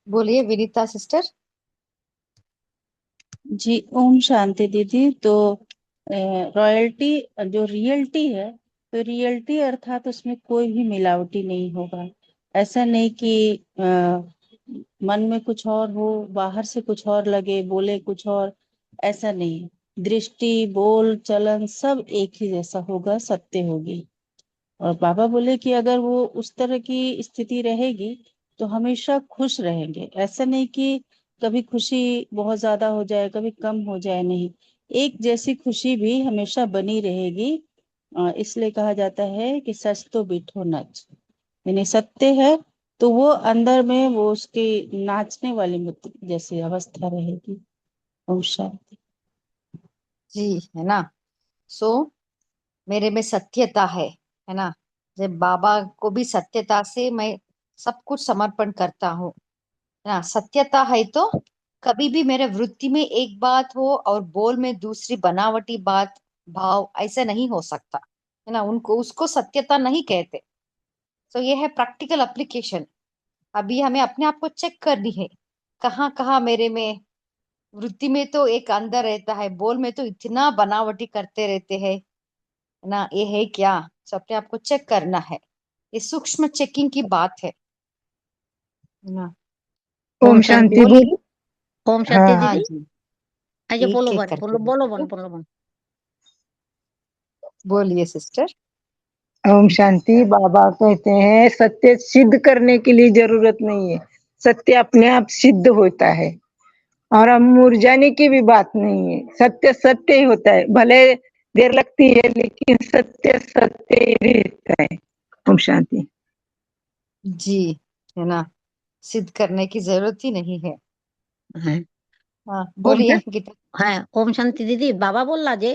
बोलिए विनीता सिस्टर।
जी ओम शांति दीदी। तो रॉयल्टी जो रियल्टी है, तो रियल्टी अर्थात उसमें कोई भी मिलावटी नहीं होगा, ऐसा नहीं कि मन में कुछ और हो, बाहर से कुछ और लगे, बोले कुछ और, ऐसा नहीं। दृष्टि, बोल, चलन सब एक ही जैसा होगा, सत्य होगी। और बाबा बोले कि अगर वो उस तरह की स्थिति रहेगी तो हमेशा खुश रहेंगे। ऐसा नहीं कि कभी खुशी बहुत ज्यादा हो जाए, कभी कम हो जाए, नहीं, एक जैसी खुशी भी हमेशा बनी रहेगी। इसलिए कहा जाता है कि सच तो बीठो नच, यानी सत्य है तो वो अंदर में वो उसकी नाचने वाली जैसी अवस्था रहेगी। ओम शांति।
जी, है ना। सो मेरे में सत्यता है ना। जब बाबा को भी सत्यता से मैं सब कुछ समर्पण करता हूँ, है ना। सत्यता है तो कभी भी मेरे वृत्ति में एक बात हो और बोल में दूसरी बनावटी बात, भाव ऐसा नहीं हो सकता, है ना। उनको उसको सत्यता नहीं कहते। तो ये है प्रैक्टिकल एप्लीकेशन। अभी हमें अपने आप को चेक करनी है, कहाँ कहाँ मेरे में वृत्ति में तो एक अंदर रहता है, बोल में तो इतना बनावटी करते रहते हैं, है ना। ये है क्या, तो अपने आप को चेक करना है। ये सूक्ष्म चेकिंग की बात है ना।
ओम
शांति
शांति
बोलिए।
ओम शांति
हाँ
हाँ
दीदी।
जी,
अच्छा
एक
बोलो
एक
बन
करके
बोलो बोलो
बोलिए।
बोलो बन।
बोलिए सिस्टर।
ओम शांति। बाबा कहते हैं सत्य सिद्ध करने के लिए जरूरत नहीं है, सत्य अपने आप सिद्ध होता है और हम मुरझाने की भी बात नहीं है। सत्य सत्य ही होता है, भले देर लगती है लेकिन सत्य सत्य ही रहता है। ओम शांति।
जी, है ना। सिद्ध करने की जरूरत ही नहीं है।
है
हाँ
ओम
बोलिए
शांति।
गीता।
হ্যাঁ ওম শান্তি দিদি বাবা বললা যে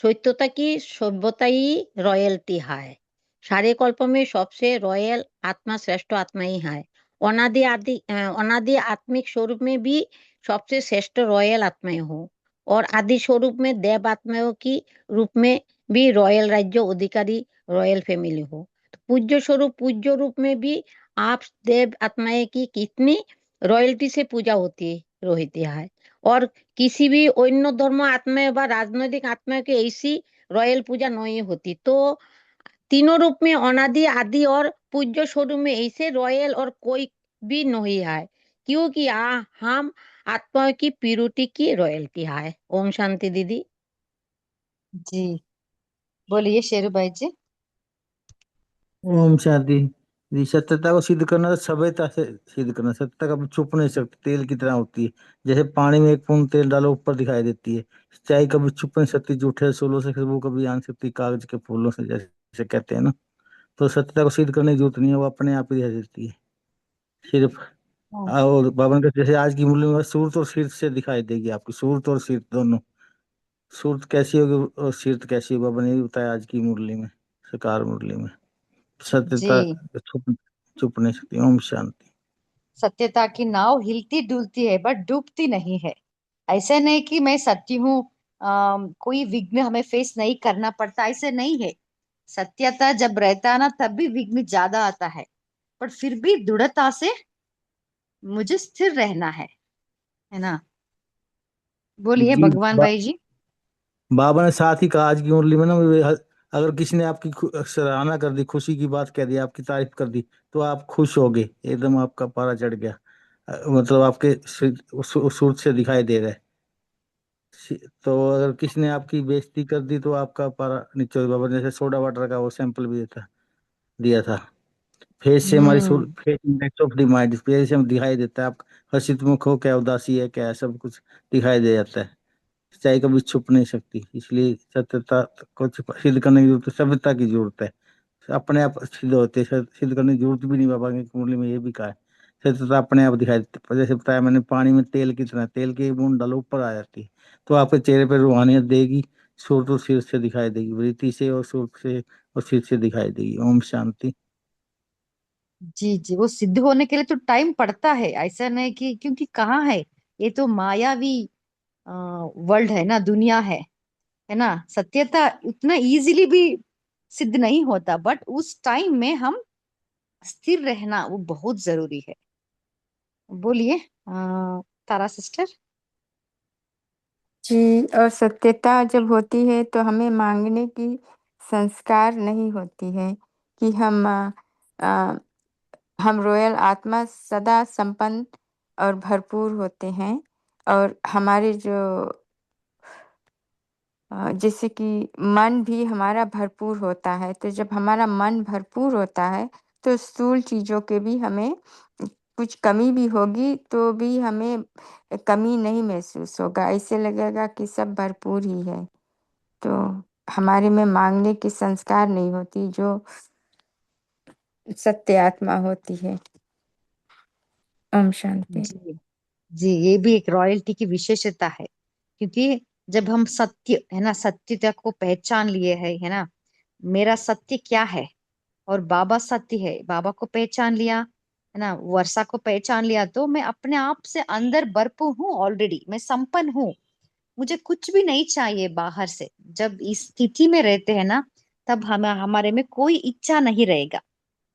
সত্যতা की सभ्यता ही रॉयल्टी है सारे कल्प में सबसे रॉयल आत्मा श्रेष्ठ आत्मा ही है अनादि आत्मिक स्वरूप में भी सबसे श्रेष्ठ रॉयल आत्माएं हो और आदि स्वरूप में देव आत्माओं की रूप में भी रॉयल राज्य अधिकारी रॉयल फैमिली हो तो पूज्य स्वरूप पूज्य रूप में भी आप देव आत्माएं की कितनी रॉयल्टी से पूजा होती रहती है और किसी भी अन्य धर्म आत्मा व राजनैतिक आत्मा की ऐसी रॉयल पूजा नहीं होती तो तीनों रूप में अनादि आदि और पूज्य स्वरूप में ऐसे रॉयल और कोई भी नहीं है क्योंकि हम आत्मा की प्यूरिटी की रॉयल्टी है ओम शांति दीदी
जी बोलिए शेरू भाई जी।
ओम शांति। ये सत्यता को सिद्ध करना तो सभ्यता से सिद्ध करना। सत्यता कभी छुप नहीं सकती, तेल की तरह होती है। जैसे पानी में एक बूंद तेल डालो ऊपर दिखाई देती है। चाय कभी छुप नहीं सकती, जूठे सोलों से खुशबू कभी आन सकती कागज के फूलों से, जैसे कहते हैं ना। तो सत्यता को सिद्ध करने की जरूरत नहीं है, वो अपने आप ही रह देती है सिर्फ।
हाँ
और बाबा का जैसे आज की मुरली में सूरत और शीर्ष से दिखाई देगी आपकी, सूरत और शीर्ष दोनों। सूरत कैसी होगी और शीर्ष कैसी होगी, बाबा ने भी बताया आज की मुरली में, सरकार मुरली में। सत्यता
जी,
छुप छुप नहीं सकती। ओम शांति।
सत्यता की नाव हिलती डुलती है बट डूबती नहीं है। ऐसे नहीं कि मैं सत्य हूँ, कोई विघ्न हमें फेस नहीं करना पड़ता, ऐसे नहीं है। सत्यता जब रहता है ना तब भी विघ्न ज्यादा आता है, पर फिर भी दृढ़ता से मुझे स्थिर रहना है ना। बोलिए
जी
भगवान भाई जी।
बाबा ने साथ ही कहा आज की मुरली में ना, अगर किसी ने आपकी सराहना कर दी, खुशी की बात कह दी, आपकी तारीफ कर दी, तो आप खुश हो गए, एकदम आपका पारा चढ़ गया। मतलब आपके सूरत से दिखाई दे रहा है। तो अगर किसी ने आपकी बेइज्जती कर दी तो आपका पारा नीचे हो गया। बाबा ने जैसे सोडा वाटर का वो सैंपल भी दिया था। फेस से हमारी
hmm.
Face index of the mind, face से हम दिखाई देता है, आप हर्षित मुख हो क्या, उदासी है क्या, सब कुछ दिखाई दे जाता है। सच्चाई कभी छुप नहीं सकती, इसलिए सत्यता को सिद्ध करने की जरूरत है, सभ्यता की जरूरत है। अपने आप सिद्ध होते हैं, सिद्ध करने की जरूरत भी नहीं। बाबा की मुरली में ये भी कहा है सत्यता अपने आप दिखाई देती है। जैसे बताया मैंने, पानी में तेल की तरह, तेल की एक बूंद डालो ऊपर आ जाती है, तो आपके चेहरे पर रूहानियत देगी। सूरत और सिर से दिखाई देगी, वृत्ति से और सूरत से और सिर से दिखाई देगी। ओम शांति।
जी जी, वो सिद्ध होने के लिए तो टाइम पड़ता है, ऐसा नहीं कि, क्योंकि कहाँ है, ये तो मायावी वर्ल्ड है ना, दुनिया है ना। सत्यता उतना इजीली भी सिद्ध नहीं होता, बट उस टाइम में हम स्थिर रहना वो बहुत जरूरी है। बोलिए तारा सिस्टर।
जी, और सत्यता जब होती है तो हमें मांगने की संस्कार नहीं होती है कि हम हम रॉयल आत्मा सदा संपन्न और भरपूर होते हैं और हमारे जो जैसे कि मन भी हमारा भरपूर होता है, तो जब हमारा मन भरपूर होता है तो स्थूल चीज़ों के भी हमें कुछ कमी भी होगी तो भी हमें कमी नहीं महसूस होगा, ऐसे लगेगा कि सब भरपूर ही है। तो हमारे में मांगने की संस्कार नहीं होती जो सत्य आत्मा होती है। ओम शांति।
जी जी, ये भी एक रॉयल्टी की विशेषता है, क्योंकि जब हम सत्य है ना, सत्यता को पहचान लिए है ना, मेरा सत्य क्या है और बाबा सत्य है, बाबा को पहचान लिया है ना, वर्षा को पहचान लिया, तो मैं अपने आप से अंदर भरपूर हूँ, ऑलरेडी मैं संपन्न हूँ, मुझे कुछ भी नहीं चाहिए बाहर से। जब इस स्थिति में रहते हैं ना, तब हमारे में कोई इच्छा नहीं रहेगा,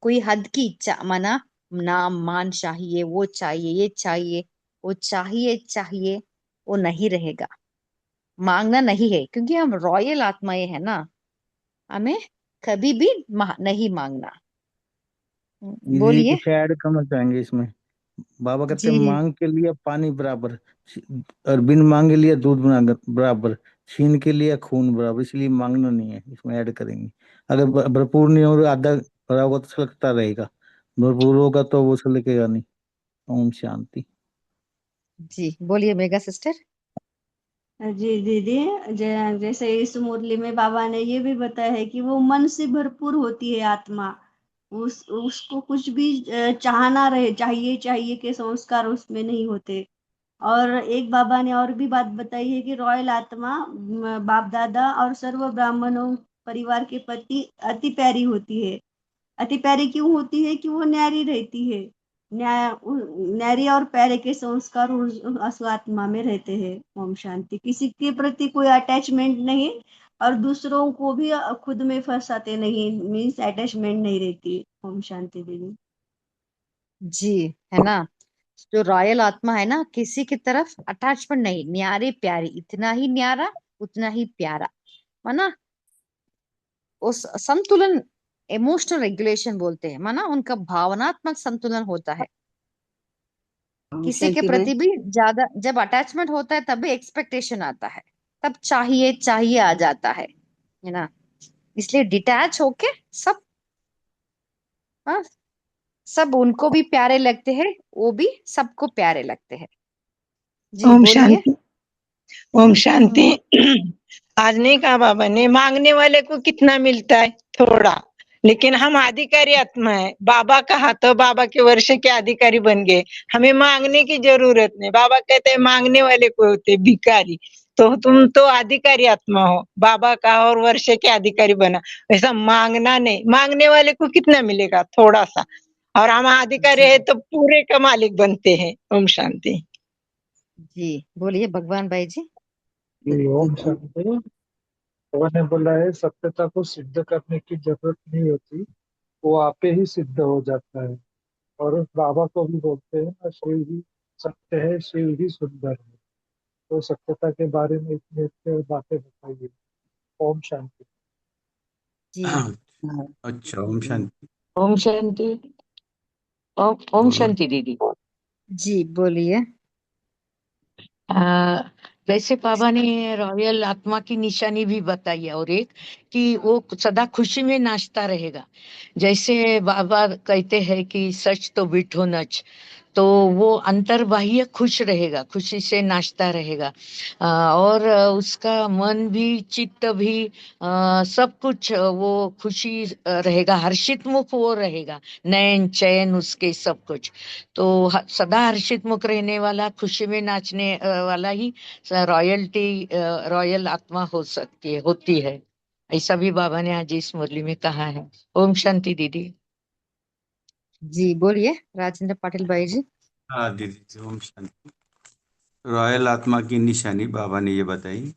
कोई हद की इच्छा, माना नाम मान चाहिए, वो चाहिए, ये चाहिए, वो चाहिए चाहिए, वो नहीं रहेगा। मांगना नहीं है, क्योंकि हम रॉयल आत्माएं है ना, हमें कभी भी नहीं मांगना।
दीदी
बोलिए।
कुछ ऐड करना चाहेंगे इसमें? बाबा कहते
जी
हैं
जी
मांग के लिए पानी बराबर, और बिन मांगे लिए दूध बराबर, छीन के लिए खून बराबर, इसलिए मांगना नहीं है, इसमें ऐड करेंगे। अगर भरपूर नहीं होगा, आधा भरा होगा तो छलकता रहेगा, भरपूर होगा तो वो छलकेगा नहीं। ओम शांति।
जी, बोलिए मेगा सिस्टर।
जी दीदी, जैसे इस मुरली में बाबा ने ये भी बताया है कि वो मन से भरपूर होती है आत्मा, उसको कुछ भी चाहना रहे, चाहिए चाहिए के संस्कार उसमें नहीं होते। और एक बाबा ने और भी बात बताई है कि रॉयल आत्मा बाप दादा और सर्व ब्राह्मणों परिवार के प्रति अति प्यारी होती है। अति प्यारी क्यों होती है? कि वो न्यारी रहती है। न्यारी और प्यारे के संस्कार उस आत्मा में रहते हैं। ओम शांति। किसी के प्रति कोई अटैचमेंट नहीं, और दूसरों को भी खुद में फंसाते नहीं, मीन्स अटैचमेंट नहीं रहती। ओम शांति दीदी।
जी, है ना, जो रॉयल आत्मा है ना, किसी की तरफ अटैचमेंट नहीं, न्यारी प्यारी, इतना ही न्यारा उतना ही प्यारा, माना उस संतुलन, इमोशनल रेगुलेशन बोलते हैं, माना उनका भावनात्मक संतुलन होता है।
ओम
किसी के
शांति
प्रति
बहन।
भी ज्यादा जब अटैचमेंट होता है तभी एक्सपेक्टेशन आता है, तब चाहिए चाहिए आ जाता है ना, इसलिए डिटैच होके सब, हाँ, सब उनको भी प्यारे लगते हैं, वो भी सबको प्यारे लगते हैं। जी
ओम
बोलिए।
शांति। ओम शांति। आज नहीं कहा बाबा ने, मांगने वाले को कितना मिलता है? थोड़ा। लेकिन हम अधिकारी आत्मा है, बाबा कहा तो बाबा के वर्ष के अधिकारी बन गए, हमें मांगने की जरूरत नहीं। बाबा कहते हैं मांगने वाले को होते भिखारी, तो तुम तो अधिकारी आत्मा हो, बाबा का और वर्ष के अधिकारी बना। ऐसा मांगना नहीं, मांगने वाले को कितना मिलेगा? थोड़ा सा। और हम अधिकारी
जी
है तो पूरे का मालिक बनते हैं। ओम शांति।
जी बोलिए भगवान भाई जी।
जी ओम शांति। बाबा ने बोला है सत्यता को सिद्ध करने की जरूरत नहीं होती, वो आपे ही सिद्ध हो जाता है। और बाबा को भी बोलते हैं ना, शिव ही सत्य है, शिव ही सुंदर है। तो सत्यता के बारे में इतनी अच्छी बातें बताइए। ओम शांति।
जी
अच्छा, ओम शांति।
ओम शांति। ओम
बोलो।
शांति दीदी।
जी बोलिए।
वैसे बाबा ने रॉयल आत्मा की निशानी भी बताई है, और एक कि वो सदा खुशी में नाचता रहेगा। जैसे बाबा कहते हैं कि सच तो बिठो नच, तो वो अंतर्बाह्य खुश रहेगा, खुशी से नाचता रहेगा। और उसका मन भी चित्त भी सब कुछ वो खुशी रहेगा, हर्षित मुख वो रहेगा, नयन चैन उसके सब कुछ। तो सदा हर्षित मुख रहने वाला, खुशी में नाचने वाला ही रॉयल आत्मा हो सकती है, होती है। ऐसा भी बाबा ने आज इस मुरली में कहा है। ओम शांति दीदी।
जी बोलिए राजेंद्र पाटिल भाई जी।
हाँ दीदी जी, ओम शांति। रॉयल आत्मा की निशानी बाबा ने ये बताई।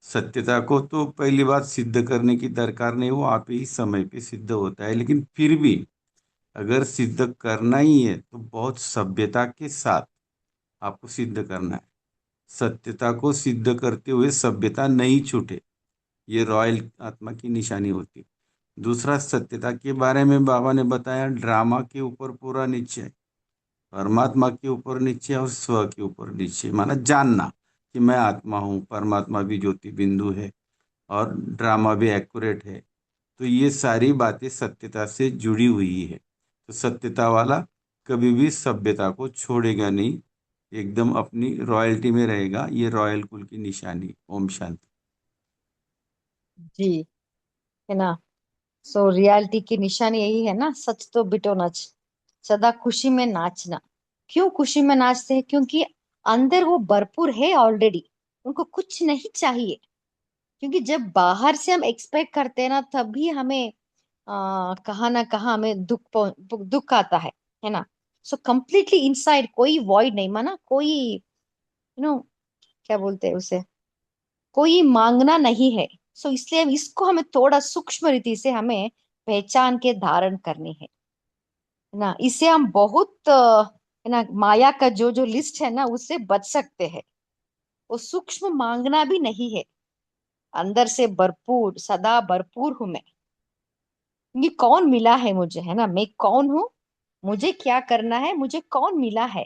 सत्यता को तो पहली बात सिद्ध करने की दरकार नहीं, वो आप ही समय पे सिद्ध होता है। लेकिन फिर भी अगर सिद्ध करना ही है तो बहुत सभ्यता के साथ आपको सिद्ध करना है। सत्यता को सिद्ध करते हुए सभ्यता नहीं छूटे, ये रॉयल आत्मा की निशानी होती है। दूसरा, सत्यता के बारे में बाबा ने बताया, ड्रामा के ऊपर पूरा निश्चय, परमात्मा के ऊपर निश्चय और स्व के ऊपर निश्चय, माना जानना कि मैं आत्मा हूँ, परमात्मा भी ज्योति बिंदु है और ड्रामा भी एक्यूरेट है। तो ये सारी बातें सत्यता से जुड़ी हुई है। तो सत्यता वाला कभी भी सभ्यता को छोड़ेगा नहीं, एकदम अपनी रॉयल्टी में रहेगा। ये रॉयल कुल की निशानी। ओम शांति।
जी, है ना। सो रियलिटी की निशानी यही है ना, सच तो बिटो नच, सदा खुशी में नाचना। क्यों खुशी में नाचते हैं? क्योंकि अंदर वो भरपूर है ऑलरेडी, उनको कुछ नहीं चाहिए। क्योंकि जब बाहर से हम एक्सपेक्ट करते हैं ना, तभी हमें कहाँ ना कहाँ हमें दुख आता है ना। सो कम्प्लीटली इनसाइड कोई वॉइड नहीं, माना कोई क्या बोलते हैं उसे, कोई मांगना नहीं है। सो इसलिए इसको हमें थोड़ा सूक्ष्म रीति से हमें पहचान के धारण करनी है ना। इससे हम बहुत है ना, माया का जो जो लिस्ट है ना, उससे बच सकते हैं। वो सूक्ष्म मांगना भी नहीं है, अंदर से भरपूर, सदा भरपूर हूं मैं। ये कौन मिला है मुझे, है ना, मैं कौन हूँ, मुझे क्या करना है, मुझे कौन मिला है।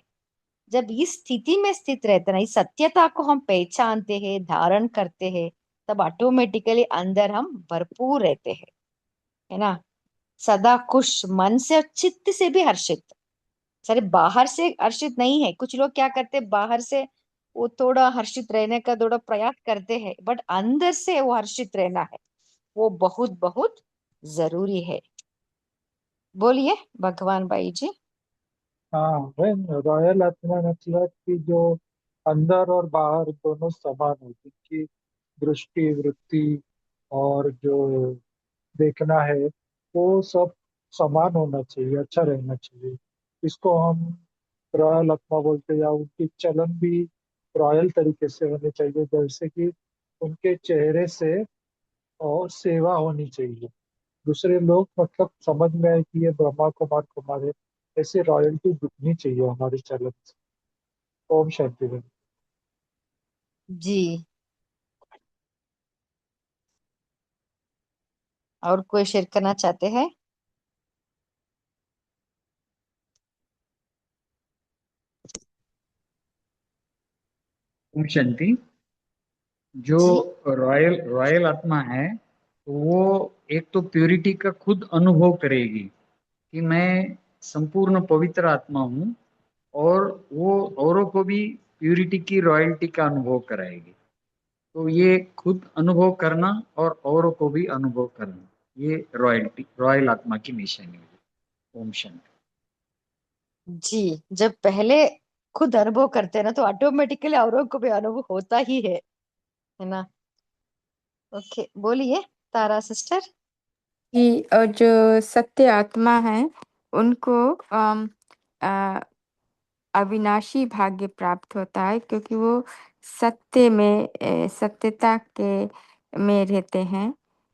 जब इस स्थिति में स्थित रहते ना, इस सत्यता को हम पहचानते हैं, धारण करते हैं, तब ऑटोमेटिकली अंदर हम भरपूर रहते हैं, है ना। सदा खुश मन से और चित्त से भी हर्षित। सारे बाहर से हर्षित नहीं है। कुछ लोग क्या करते हैं, बाहर से वो थोड़ा हर्षित रहने का थोड़ा प्रयास करते हैं, बट अंदर से वो हर्षित रहना है, वो बहुत बहुत जरूरी है। बोलिए भगवान भाई जी।
हाँ बहन, रॉयल आत्मा मतलब कि जो अंदर और बाहर दोनों समान हो, जिनकी दृष्टि, वृत्ति और जो देखना है वो सब समान होना चाहिए, अच्छा रहना चाहिए। इसको हम रॉयल आत्मा बोलते हैं, या उनकी चलन भी रॉयल तरीके से होनी चाहिए, जैसे कि उनके चेहरे से और सेवा होनी चाहिए। दूसरे लोग मतलब समझ में आए कि ये ब्रह्मा कुमार कुमार है, ऐसी रॉयल्टी दिखनी चाहिए हमारे चलन से। ओम शांति बहन।
जी, और कोई शेयर करना चाहते हैं?
ओम शांति। जो
जी
रॉयल रॉयल आत्मा है, तो वो एक तो प्योरिटी का खुद अनुभव करेगी कि मैं संपूर्ण पवित्र आत्मा हूँ, और वो औरों को भी प्योरिटी की रॉयल्टी का अनुभव कराएगी। तो ये खुद अनुभव करना और औरों को भी अनुभव करना, ये रॉयल्टी, रॉयल आत्मा की निशानी है। ओम शांति।
जी, जब पहले खुद अनुभव करते हैं ना, तो ऑटोमेटिकली औरों को भी अनुभव होता ही है ना। ओके, बोलिए तारा सिस्टर।
कि जो सत्य आत्मा है उनको अ, अविनाशी भाग्य प्राप्त होता है, क्योंकि वो सत्य में सत्यता के में रहते हैं।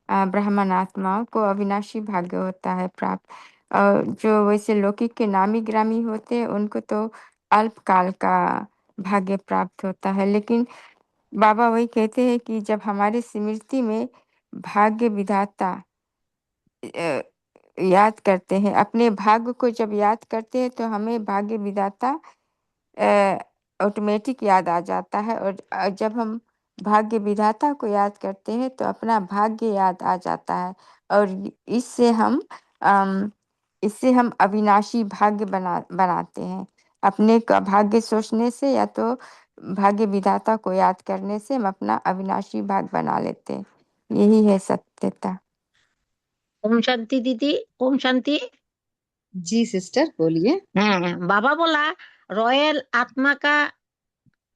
ब्राह्मण आत्माओं को अविनाशी भाग्य होता है प्राप्त। और जो वैसे लौकिक के नामी ग्रामी होते हैं उनको तो अल्पकाल का भाग्य प्राप्त होता है। लेकिन बाबा वही कहते हैं कि जब हमारे स्मृति में भाग्य विधाता अ, याद करते हैं, अपने भाग्य को जब याद करते हैं तो हमें भाग्य विधाता ऑटोमेटिक याद आ जाता है। और जब हम भाग्य विधाता को याद करते हैं तो अपना भाग्य याद आ जाता है। और अम, इससे हम अविनाशी भाग्य बनाते हैं। अपने का भाग्य सोचने से या तो भाग्य विधाता को याद करने से हम अपना अविनाशी भाग्य बना लेते हैं। यही है सत्यता।
ओम शांति दीदी। ओम शांति।
जी सिस्टर बोलिए।
बाबा बोला रॉयल आत्मा का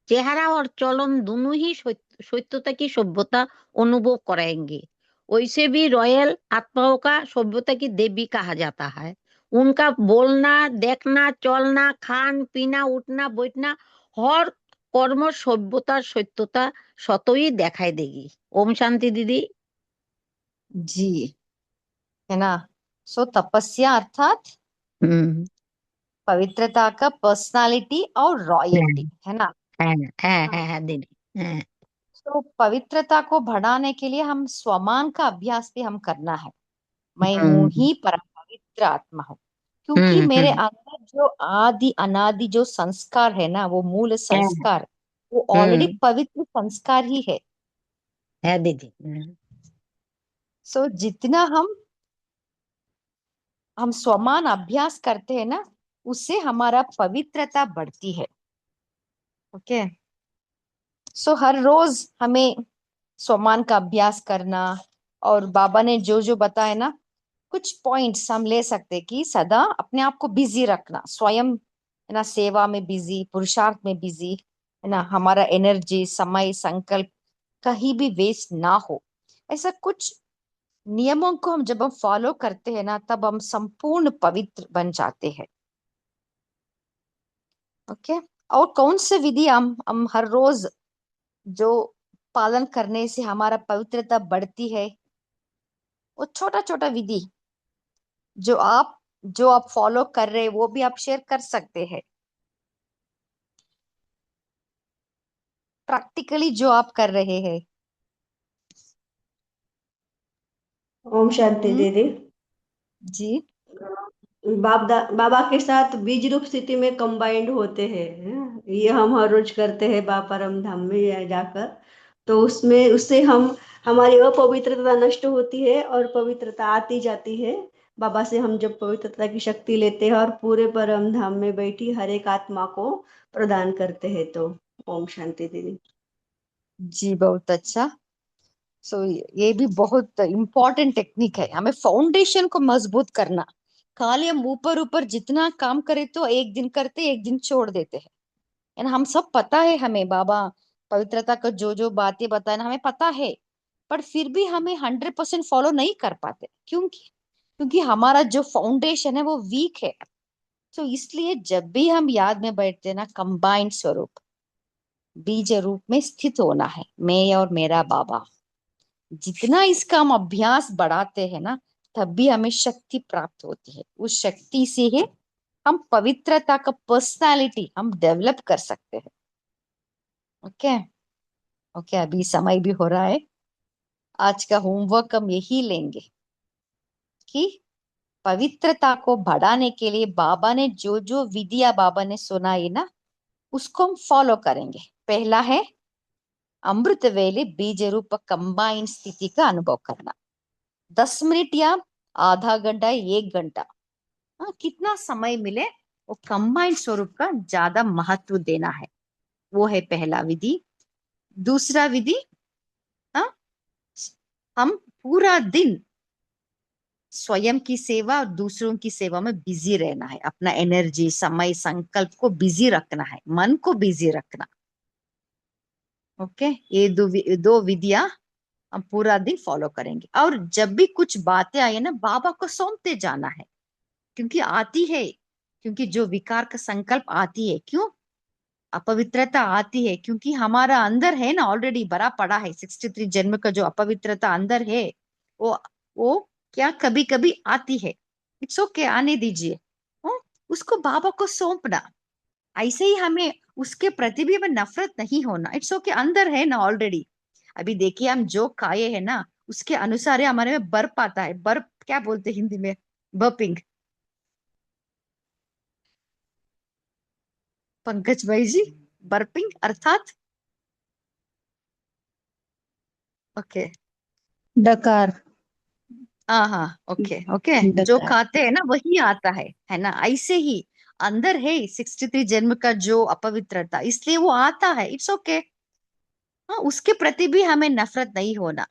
चेहरा और चलन दोनों ही सत्यता की सभ्यता अनुभव कराएंगे। वैसे भी रॉयल आत्माओं का सभ्यता की देवी कहा जाता है। उनका बोलना, देखना, चलना, खान पीना, उठना बैठना, हर कर्म सभ्यता सत्यता स्वतः ही दिखाई देगी। ओम शांति दीदी।
जी, है ना। सो तपस्या अर्थात
हम्म।
पवित्रता का पर्सनालिटी और रॉयल्टी, है ना।
है दीदी।
तो पवित्रता को बढ़ाने के लिए हम स्वमान का अभ्यास भी हम करना है। मैं हूं ही परम पवित्र आत्मा हूँ, क्योंकि मेरे अंदर जो आदि अनादि जो संस्कार है ना, वो मूल संस्कार, वो ऑलरेडी पवित्र संस्कार ही है
दीदी।
सो जितना हम स्वमान अभ्यास करते हैं ना, उससे हमारा पवित्रता बढ़ती है। ओके, सो हर रोज हमें स्वमान का अभ्यास करना, और बाबा ने जो जो बताया ना, कुछ पॉइंट्स हम ले सकते हैं कि सदा अपने आप को बिजी रखना, स्वयं है ना, सेवा में बिजी, पुरुषार्थ में बिजी, है ना, हमारा एनर्जी, समय, संकल्प कहीं भी वेस्ट ना हो। ऐसा कुछ नियमों को हम जब हम फॉलो करते हैं ना, तब हम संपूर्ण पवित्र बन जाते हैं। ओके, और कौन से विधि हम हर रोज जो पालन करने से हमारा पवित्रता बढ़ती है, वो छोटा छोटा विधि जो आप फॉलो कर रहे हैं, वो भी आप शेयर कर सकते हैं। प्रैक्टिकली जो आप कर रहे हैं।
ओम शांति दीदी।
जी,
बाबा के साथ बीज रूप स्थिति में कंबाइंड होते हैं, ये हम हर रोज करते हैं परम धाम में जाकर। तो उसमें उससे हमारी अपवित्रता नष्ट होती है और पवित्रता आती जाती है। बाबा से हम जब पवित्रता की शक्ति लेते हैं और पूरे परम धाम में बैठी हर एक आत्मा को प्रदान करते हैं। तो ओम शांति दीदी।
जी, बहुत अच्छा। सो ये भी बहुत इम्पोर्टेंट टेक्निक है, हमें फाउंडेशन को मजबूत करना। खाली हम ऊपर ऊपर जितना काम करें तो एक दिन करते, एक दिन छोड़ देते हैं, है ना। हम सब पता है, हमें बाबा पवित्रता का जो जो बातें बताए ना, हमें पता है, पर फिर भी हमें 100% फॉलो नहीं कर पाते। क्योंकि हमारा जो फाउंडेशन है वो वीक है। तो इसलिए जब भी हम याद में बैठते हैं ना, कंबाइंड स्वरूप, बीज रूप में स्थित होना है, मैं और मेरा बाबा। जितना इसका हम अभ्यास बढ़ाते हैं ना, तब भी हमें शक्ति प्राप्त होती है। उस शक्ति से ही हम पवित्रता का पर्सनालिटी हम डेवलप कर सकते हैं। ओके ओके, अभी समय भी हो रहा है। आज का होमवर्क हम यही लेंगे कि पवित्रता को बढ़ाने के लिए बाबा ने जो जो विधियां बाबा ने सुनाई ना, उसको हम फॉलो करेंगे। पहला है अमृत वेले बीज रूप कंबाइंड स्थिति का अनुभव करना। 10 मिनट या आधा घंटा, 1 घंटा, कितना समय मिले, वो कंबाइंड स्वरूप का ज्यादा महत्व देना है। वो है पहला विधि। दूसरा विधि, हाँ, हम पूरा दिन स्वयं की सेवा और दूसरों की सेवा में बिजी रहना है। अपना एनर्जी, समय, संकल्प को बिजी रखना है, मन को बिजी रखना। ओके, ये दो विधियां हम पूरा दिन फॉलो करेंगे। और जब भी कुछ बातें आए ना, बाबा को सौंपते जाना है, क्योंकि आती है, क्योंकि जो विकार का संकल्प आती है, क्यों अपवित्रता आती है, क्योंकि हमारा अंदर है ना, ऑलरेडी भरा पड़ा है 63 जन्म का जो अपवित्रता अंदर है, वो वो क्या कभी कभी आती है। इट्स ओके, आने दीजिए। उसको बाबा को सौंपना। ऐसे ही हमें उसके प्रति भी हमें नफरत नहीं होना। इट्स ओके, अंदर है ना ऑलरेडी। अभी देखिए, हम जो खाए हैं ना, उसके अनुसार ही हमारे में बर्फ आता है। बर्फ क्या बोलते हैं हिंदी में? बर्पिंग। पंकज भाई जी, बर्पिंग अर्थात? ओके,
डकार।
हाँ हाँ, ओके ओके, जो
डकार।
खाते हैं ना वही आता है ना। ऐसे ही अंदर है 63 जन्म का जो अपवित्रता, इसलिए वो आता है। इट्स ओके, हाँ, उसके प्रति भी हमें नफरत नहीं होना।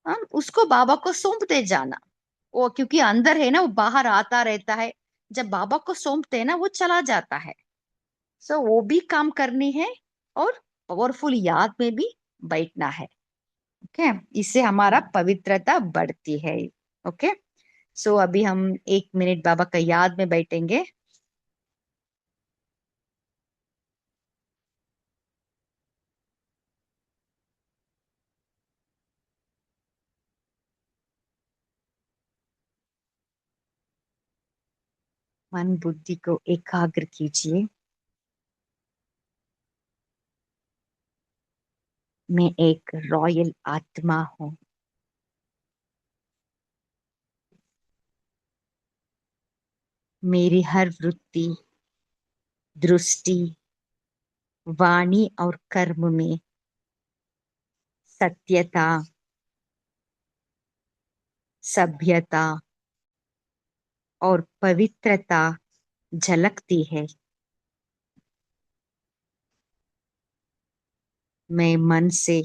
हाँ, उसको बाबा को सौंपते जाना। वो क्योंकि अंदर है ना, वो बाहर आता रहता है। जब बाबा को सौंपते हैं ना, वो चला जाता है। सो वो भी काम करनी है, और पावरफुल याद में भी बैठना है। ओके, इससे हमारा पवित्रता बढ़ती है। ओके, सो अभी हम 1 मिनट बाबा का याद में बैठेंगे। मन बुद्धि को एकाग्र कीजिए। मैं एक रॉयल आत्मा हूँ। मेरी हर वृत्ति, दृष्टि, वाणी और कर्म में सत्यता, सभ्यता और पवित्रता झलकती है। मैं मन से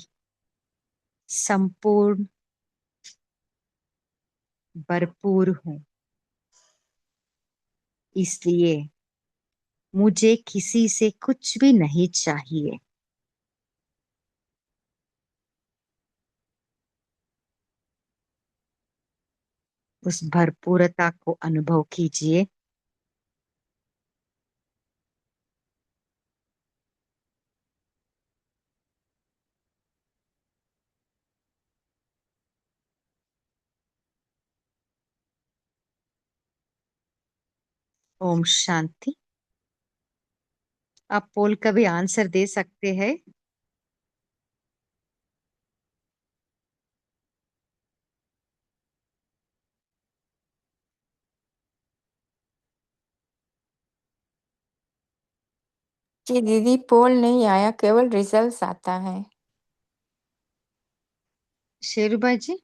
संपूर्ण भरपूर हूँ, इसलिए मुझे किसी से कुछ भी नहीं चाहिए। उस भरपूरता को अनुभव कीजिए। ओम शांति। आप पोल का भी आंसर दे सकते हैं।
जी दीदी, पोल नहीं आया, केवल रिजल्ट्स आता है।
शेरूबा जी,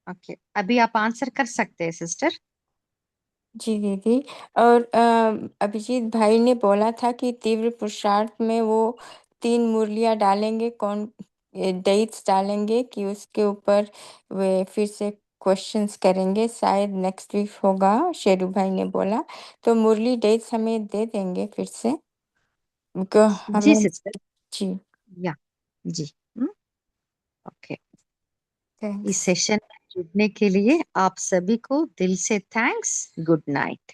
ओके, अभी आप आंसर कर सकते हैं सिस्टर।
जी दीदी। और अभिजीत भाई ने बोला था कि तीव्र पुरुषार्थ में वो 3 मुरलियां डालेंगे, कौन डेट्स डालेंगे कि उसके ऊपर वे फिर से क्वेश्चंस करेंगे, शायद नेक्स्ट वीक होगा, शेरू भाई ने बोला। तो मुरली डेट्स हमें दे देंगे फिर से,
जी
हमें।
सिस्टर,
जी
या जी, ओके। इस
थैंक्स।
सेशन में जुड़ने के लिए आप सभी को दिल से थैंक्स। Good night.